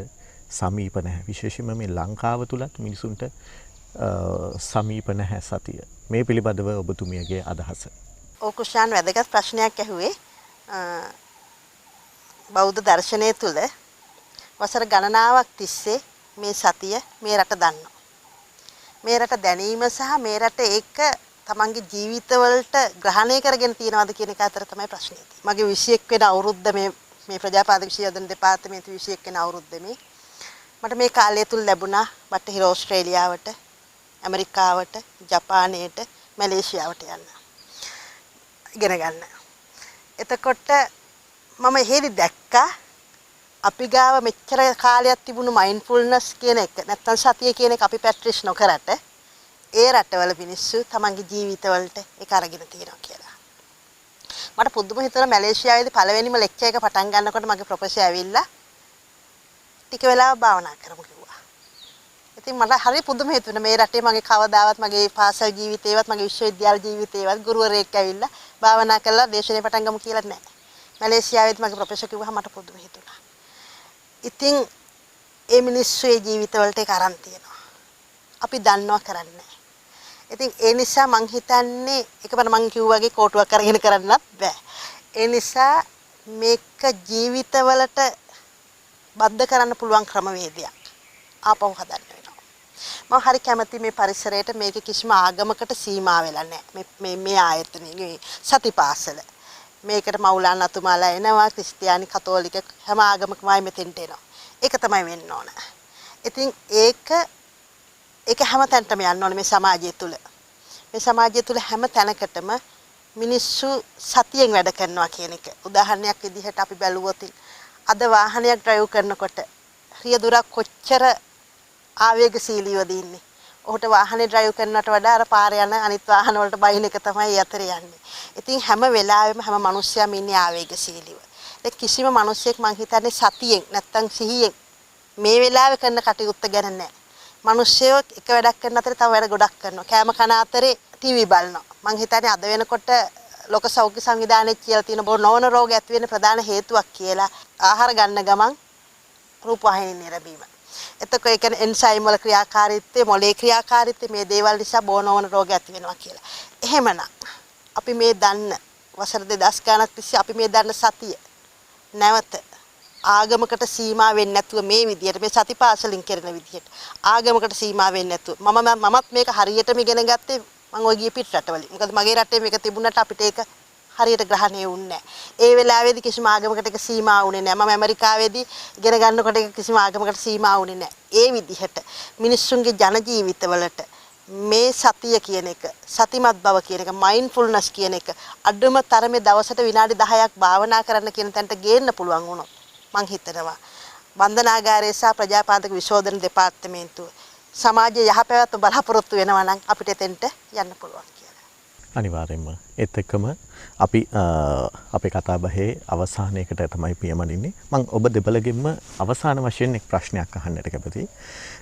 Speaker 4: සමීප නැහැ. විශේෂයෙන්ම මේ ලංකාව තුලත් මිනිසුන්ට සමීප නැහැ සතිය. මේ පිළිබඳව ඔබතුමියගේ අදහස.
Speaker 7: කුෂාන් වැදගත් ප්‍රශ්නයක් ඇහුවේ. බෞද්ධ දර්ශනය තුල වසර ගණනාවක් තිස්සේ මේ සතිය මේ රට දන්නවා. මේ රට දැනීම සහ මේ රට ඒක තමන්ගේ ජීවිතවලට ග්‍රහණය කරගෙන තියනවාද කියන එක අතර තමයි ප්‍රශ්නේ තියෙන්නේ. මගේ 21 වෙනි අවුරුද්ද මේ ප්‍රජාපාලන විශ්වවිද්‍යාල දෙපාර්තමේන්තුවේ 21 වෙනි අවුරුද්දේ මට මේ කාලය තුල ලැබුණා බටහිර ඕස්ට්‍රේලියාවට, ඇමරිකාවට, ජපානයට, මැලේසියාවට යන්න. ඉගෙන ගන්න. එතකොට මම එහෙදි දැක්කා අපි ගාව මෙච්චර කාලයක් තිබුණු මයින්ඩ්ෆුල්නස් කියන එක නැත්තම් සතිය කියන එක අපි ප්‍රැක්ටිස් නොකරට ඒ රටවල මිනිස්සු තමන්ගේ ජීවිතවලට ඒක අරගෙන තියෙනවා කියලා. මට පුදුම හිතුණා මැලේසියාවේදී පළවෙනිම ලෙක්චර් එක පටන් ගන්නකොට මගේ ප්‍රොෆෙසර් ඇවිල්ලා ටික වෙලාවක් භාවනා කරමු කිව්වා. ඉතින් මට හරි පුදුම හිතුණා මේ රටේ මගේ කවදාවත් මගේ පාසල් ජීවිතේවත් මගේ විශ්වවිද්‍යාල ජීවිතේවත් ගුරුවරයෙක් ඇවිල්ලා භාවනා කරලා දේශනේ පටන් ගමු කියලා නැහැ. මැලේසියාවේදී මගේ ප්‍රොෆෙසර් කිව්වා මට පුදුම හිතුණා. ඉතින් ඒ මිනිස්සු ඒ ජීවිතවලට ඒක අරන් තියෙනවා. අපි දන්නවා කරන්නේ. ඉතින් ඒ නිසා මං හිතන්නේ එකපාර මං කිව්වාගේ කෝටුවක් අරගෙන කරන්නත් බෑ. ඒ නිසා මේක ජීවිතවලට බද්ධ කරන්න පුළුවන් ක්‍රමවේදයක්. ආපහු හදන්න වෙනවා. මම හරි කැමති මේ පරිසරයට මේක කිසිම ආගමකට සීමා වෙලා නැහැ. මේ ආයතනයේ සතිපාසල. මේකට මවුලාන අතුමාලා එනවා, ක්‍රිස්තියානි කතෝලික හැම ආගමකමයි මෙතෙන්ට එනවා. ඒක තමයි වෙන්න ඕන. ඉතින් ඒක හැම තැනටම යන්න ඕනේ මේ සමාජය තුල. මේ සමාජය තුල හැම තැනකටම මිනිස්සු සතියෙන් වැඩ කරනවා කියන එක. උදාහරණයක් විදිහට අපි බැලුවොත් අද වාහනයක් ඩ්‍රයිව් කරනකොට රියදුරක් කොච්චර ආවේගශීලීවද ඉන්නේ. ඔහුට වාහනේ ඩ්‍රයිව් කරනවට වඩා අර පාරේ යන අනිත් වාහන වලට බයින් එක තමයි යතර යන්නේ. ඉතින් හැම වෙලාවෙම හැම මිනිස්සයාම ඉන්නේ ආවේගශීලීව. ඒ කිසිම මිනිසෙක් මං හිතන්නේ සතියෙන් නැත්තම් සිහියෙන් මේ වෙලාවේ කරන කටයුත්ත ගැන නැහැ. මිනිස්සයෝ එක වැඩක් කරන අතරේ තව වැඩ ගොඩක් කරනවා. කෑම කන අතරේ ටීවී බලනවා. මං හිතන්නේ අද වෙනකොට ලෝක සෞඛ්‍ය සංවිධානයේ කියලා තියෙන බොහෝ නොවන රෝග ඇති වෙන ප්‍රධාන හේතුවක් කියලා ආහාර ගන්න ගමන් රූපවාහිනී නිරඹීම. එතකොට ඒ කියන්නේ එන්සයිම් වල ක්‍රියාකාරීත්වය, මොලේ ක්‍රියාකාරීත්වය මේ දේවල් නිසා බොහෝ නොවන රෝග ඇති වෙනවා කියලා. එහෙමනම් අපි මේ දන්න වසර 2000 ගණක් තිස්සේ අපි මේ දන්න සතිය නැවත ආගමකට සීමා වෙන්නේ නැතුව මේ විදියට මේ සතිපාසලින් කරන විදියට ආගමකට සීමා වෙන්නේ නැතුව මමත් මේක හරියටම ඉගෙන ගත්තේ මම ඔය ගිය පිට රටවලින්. මොකද මගේ රටේ මේක තිබුණාට අපිට ඒක හරියට ග්‍රහණය වුණේ නැහැ. ඒ වෙලාවේදී කිසිම ආගමකට ඒක සීමා වුණේ නැහැ. මම ඇමරිකාවේදී ඉගෙන ගන්නකොට ඒක කිසිම ආගමකට සීමා වුණේ නැහැ. ඒ විදිහට මිනිස්සුන්ගේ ජන ජීවිතවලට මේ සතිය කියන එක, සතිමත් බව කියන එක, මයින්ඩ්ෆුල්නස් කියන එක අඩුම තරමේ දවසට විනාඩි 10ක් භාවනා කරන්න කියන තැනට ගේන්න පුළුවන් වුණොත් මං හිතනවා බන්ධනාගාරයේ සහ ප්‍රජාපාදක විශෝධන දෙපාර්තමේන්තුව සමාජයේ යහපැවැත්ම බලාපොරොත්තු වෙනවා නම් අපිට එතෙන්ට යන්න පුළුවන් කියලා.
Speaker 4: අනිවාර්යයෙන්ම ඒත් එක්කම අපි අපේ කතාබහේ අවසානයේකට තමයි පියමනින්නේ. මම ඔබ දෙබලගෙන්ම අවසාන වශයෙන් එක් ප්‍රශ්නයක් අහන්නට කැමතියි.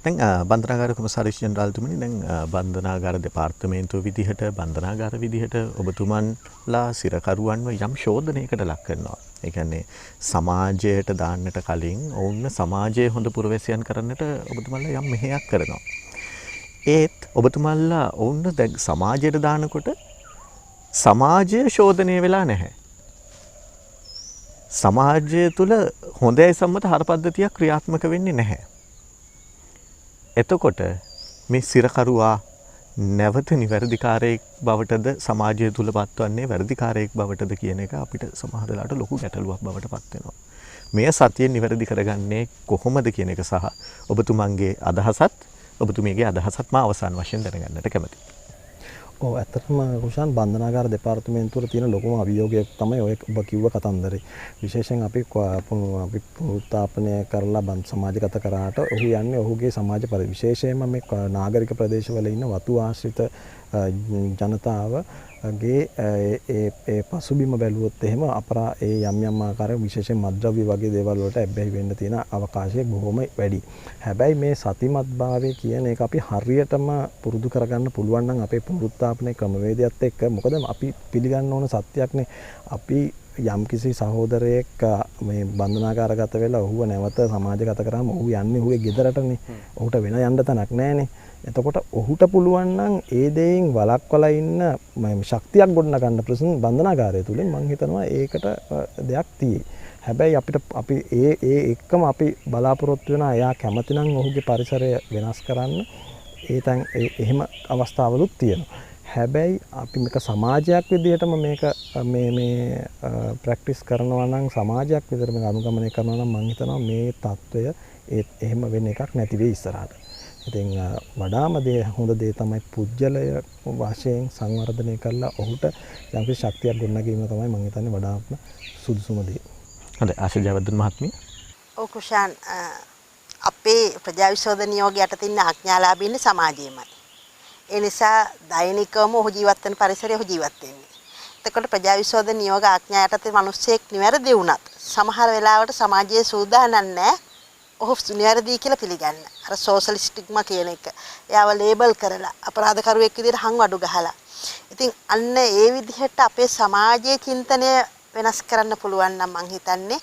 Speaker 4: දැන් බන්ධනාගාර කොමසාරිස් ජෙනරාල්තුමනි දැන් බන්ධනාගාර දෙපාර්තමේන්තුව විදිහට බන්ධනාගාර විදිහට ඔබතුමන්ලා සිරකරුවන්ව යම් ශෝධනයකට ලක් කරනවා. ඒ කියන්නේ සමාජයට දාන්නට කලින් ඔවුන්ව සමාජයේ හොඳ පුරවැසියන් කරන්නට ඔබතුමන්ලා යම් මෙහෙයක් කරනවා. ඒත් ඔබතුමන්ලා ඔවුන්ව දැන් සමාජයට දානකොට සමාජය ශෝධනය වෙලා නැහැ. සමාජය තුළ හොඳයි සම්මත හරපද්ධතියක් ක්‍රියාත්මක වෙන්නේ නැහැ. එතකොට මේ සිරකරුවා නැවත නිවැරදිකාරයෙක් බවටද සමාජය තුළ පත්වන්නේ වැරදිකාරයෙක් බවටද කියන එක අපිට සමහර වෙලාවට ලොකු ගැටලුවක් බවට පත් වෙනවා. මේ සතිය නිවැරදි කරගන්නේ කොහොමද කියන එක සහ ඔබතුමන්ගේ අදහසත් ඔබතුමියගේ අදහසත් මා අවසාන වශයෙන් දැනගන්නට කැමතියි.
Speaker 6: ඔව් ඇත්තටම කුෂාන් බන්ධනාගාර දෙපාර්තමේන්තුවේ තියෙන ලොකුම අභියෝගයක් තමයි ඔය ඔබ කිව්ව කතන්දරේ. විශේෂයෙන් අපි පුනරුත්ථාපනය කරලා සමාජගත කරාට ඔහු යන්නේ ඔහුගේ සමාජ විශේෂයෙන්ම මේ නාගරික ප්‍රදේශවල ඉන්න වතු ආශ්‍රිත ජනතාවගේ ඒ පසුබිම බැලුවොත් එහෙම ඒ යම් ආකාරයක විශේෂයෙන් මත්ද්‍රව්‍ය වගේ දේවල් වලට ඇබ්බැහි වෙන්න තියෙන අවකාශය බොහොම වැඩි. හැබැයි මේ සතිමත් භාවය කියන එක අපි හරියටම පුරුදු කරගන්න පුළුවන් නම් අපේ පුනරුත්ථාපනයේ ක්‍රමවේදයත් එක්ක මොකද අපි පිළිගන්න ඕන සත්‍යයක්නේ අපි යම්කිසි සහෝදරයෙක් මේ බන්ධනාගාරගත වෙලා ඔහුව නැවත සමාජගත කරාම ඔහු යන්නේ ඔහුගේ ගෙදරටනේ. ඔහුට වෙන යන්න තැනක් නැහැනේ. එතකොට ඔහුට පුළුවන් නම් ඒ දෙයින් වළක්වලා ඉන්න ශක්තියක් ගොඩනගන්න බන්ධනාගාරය තුලින් මම හිතනවා ඒකට දෙයක් තියෙයි. හැබැයි අපි ඒ එක්කම අපි බලාපොරොත්තු වෙනවා එයා කැමති නම් ඔහුගේ පරිසරය වෙනස් කරන්න. එහෙම අවස්ථාවලුත් තියෙනවා. හැබැයි අපි මේක සමාජයක් විදිහටම මේක මේ ප්‍රැක්ටිස් කරනවා නම් සමාජයක් විදිහට මේක අනුගමනය කරනවා නම් මම හිතනවා මේ தত্ত্বය එහෙම වෙන එකක් නැති වෙයි ඉස්සරහට. ඉතින් වඩාම හොඳ දේ තමයි පුජ්‍යලය වශයෙන් සංවර්ධනය කරලා ඔහුට යම්කිසි ශක්තියක් ගොඩනගීම තමයි මම හිතන්නේ වඩාත්ම සුදුසුම දේ.
Speaker 4: හොඳයි ආශා ජයවර්ධන මහත්මිය.
Speaker 7: ඔව් කුෂාන් අපේ ප්‍රජා විශෝධන නියෝගය යටතේ ඉන්න ආඥාලාභී ඉන්නේ සමාජයේමයි. ඒ නිසා දෛනිකවම ඔහු ජීවත් වෙන පරිසරයේ ඔහු ජීවත් වෙන්නේ. එතකොට ප්‍රජා විශෝධන නියෝග ආඥා යටතේ මිනිස්සෙක් නිවැරදි වුණත් සමහර වෙලාවට සමාජයේ සූදානම් නැහැ ඔහු නිවැරදි කියලා පිළිගන්න. අර සෝෂල් ස්ටිග්මා කියන එක. එයාව ලේබල් කරලා අපරාධකරුවෙක් විදිහට හංවඩු ගහලා. ඉතින් අන්න ඒ විදිහට අපේ සමාජයේ චින්තනය වෙනස් කරන්න පුළුවන් නම් මං හිතන්නේ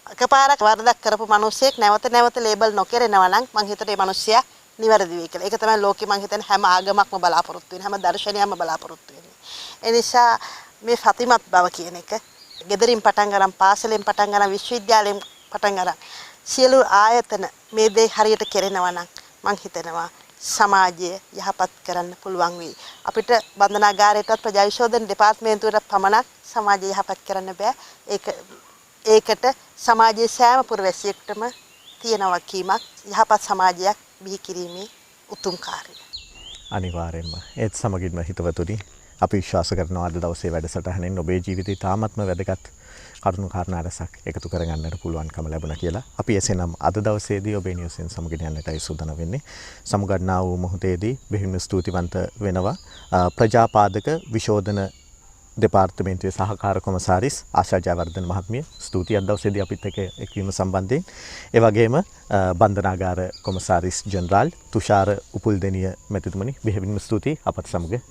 Speaker 7: එකපාරක් වරදක් කරපු මිනිහෙක් නැවත ලේබල් නොකරනවා නම් මං හිතේ මේ මිනිහයා නිවැරදි වෙයි කියලා. ඒක තමයි ලෝකෙ මං හිතන්නේ හැම ආගමක්ම බලාපොරොත්තු වෙන හැම දර්ශනයක්ම බලාපොරොත්තු වෙන්නේ. ඒ නිසා මේ සතිමත් බව කියන එක ගෙදරින් පටන් ගන්න පාසලෙන් පටන් ගන්න විශ්වවිද්‍යාලයෙන් පටන් ගන්න සියලු ආයතන මේ දේ හරියට කෙරෙනවා නම් මං හිතනවා සමාජය යහපත් කරන්න පුළුවන් වෙයි. අපිට බන්ධනාගාරයටත් ප්‍රජා විශෝධන දෙපාර්තමේන්තුවට පමණක් සමාජය යහපත් කරන්න බෑ. ඒකට සමාජයේ සෑම පුරවැසියෙකුටම තියෙන වගකීමක් යහපත් සමාජයක් බිහි කිරීමේ උතුම් කාර්යය.
Speaker 4: අනිවාර්යයෙන්ම ඒත් සමගින්ම හිතවතුනි අපි විශ්වාස කරනවා අද දවසේ වැඩසටහනෙන් ඔබේ ජීවිතේ තාමත්ම වැදගත් කරුණු කාරණා රසක් එකතු කරගන්නට පුළුවන්කම ලැබුණා කියලා. අපි එසේනම් අද දවසේදී ඔබේ නිවසෙන් සමගින් යන්නටයි සූදානම් වෙන්නේ. සමුගන්නා වූ මොහොතේදී බෙහෙවින්ම ස්තුතිවන්ත වෙනවා ප්‍රජාපාදක විශෝධන දෙපාර්තමේන්තුවේ සහකාර කොමසාරිස් ආශා ජයවර්ධන මහත්මිය. ස්තුතියි අද දවසේදී අපිත් එක්ක එක්වීම සම්බන්ධයෙන්. ඒ වගේම බන්ධනාගාර කොමසාරිස් ජෙනරාල් තුෂාර උපුල්දෙනිය මැතිතුමනි බෙහෙවින්ම ස්තුතියි අපත් සමග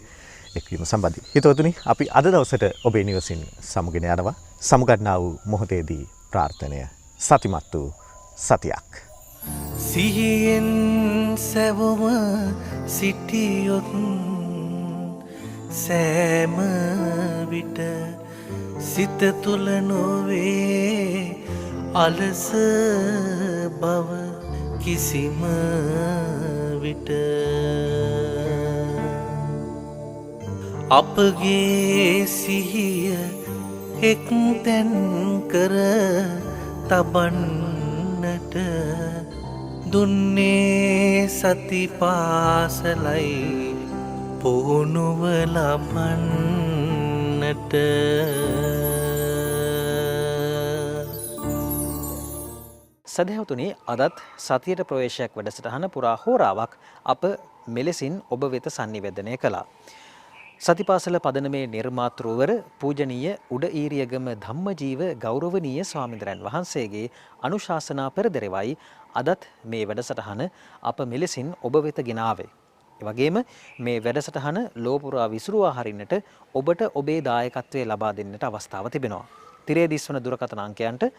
Speaker 4: එක්වීම සම්බන්ධයි. හිතවතුනි අපි අද දවසට ඔබේ නිවසින් සමුගෙන යනවා. සමුගන්නා වූ මොහොතේදී ප්‍රාර්ථනය සතිමත් වූ සතියක්.
Speaker 1: සිහියෙන් සැවොම සිටියොත් සෑම විට සිත තුළ නොවේ අලස බව කිසිම විට අපගේ සිහිය එක් තැන් කර තබන්නට දුන්නේ සතිපාසලයි පුහුණුව ලබන්නට.
Speaker 2: සදහැවතුනි අදත් සතියට ප්‍රවේශයක් වැඩසටහන පුරා හෝරාවක් අප මෙලෙසින් ඔබ වෙත sannivedanaya කළා. සතිපාසල පදනමේ නිර්මාතෘවර පූජනීය උඩඊරියගම ධම්මජීව ගෞරවනීය ස්වාමීන්ද්‍රයන් වහන්සේගේ අනුශාසනා පෙරදරවයි අදත් මේ වැඩසටහන අප මෙලෙසින් ඔබ වෙත ගෙනාවේ. ඒ වගේම මේ වැඩසටහන ලෝපුරා විසුරුවා හරින්නට ඔබට ඔබේ දායකත්වය ලබා දෙන්නට අවස්ථාව තිබෙනවා. තිරේ දිස්වන දුරකථන අංකයන්ට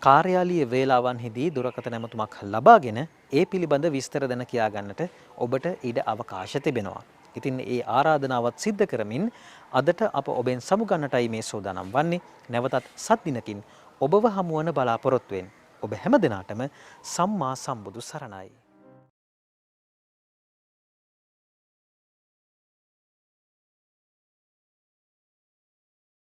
Speaker 2: කාර්යාලීය වේලාවන්හිදී දුරකථන ඇමතුමක් ලබාගෙන ඒ පිළිබඳ විස්තර දැන කියා ගන්නට ඔබට ඉඩ අවකාශ තිබෙනවා. ඉතින් ඒ ආරාධනාවත් සිද්ධ කරමින් අදට අප ඔබෙන් සමුගන්නටයි මේ සෝදානම් වන්නේ. නැවතත් සත් දිනකින් ඔබව හමුවන බලාපොරොත්තුවෙන් ඔබ හැම දිනාටම සම්මා සම්බුදු සරණයි.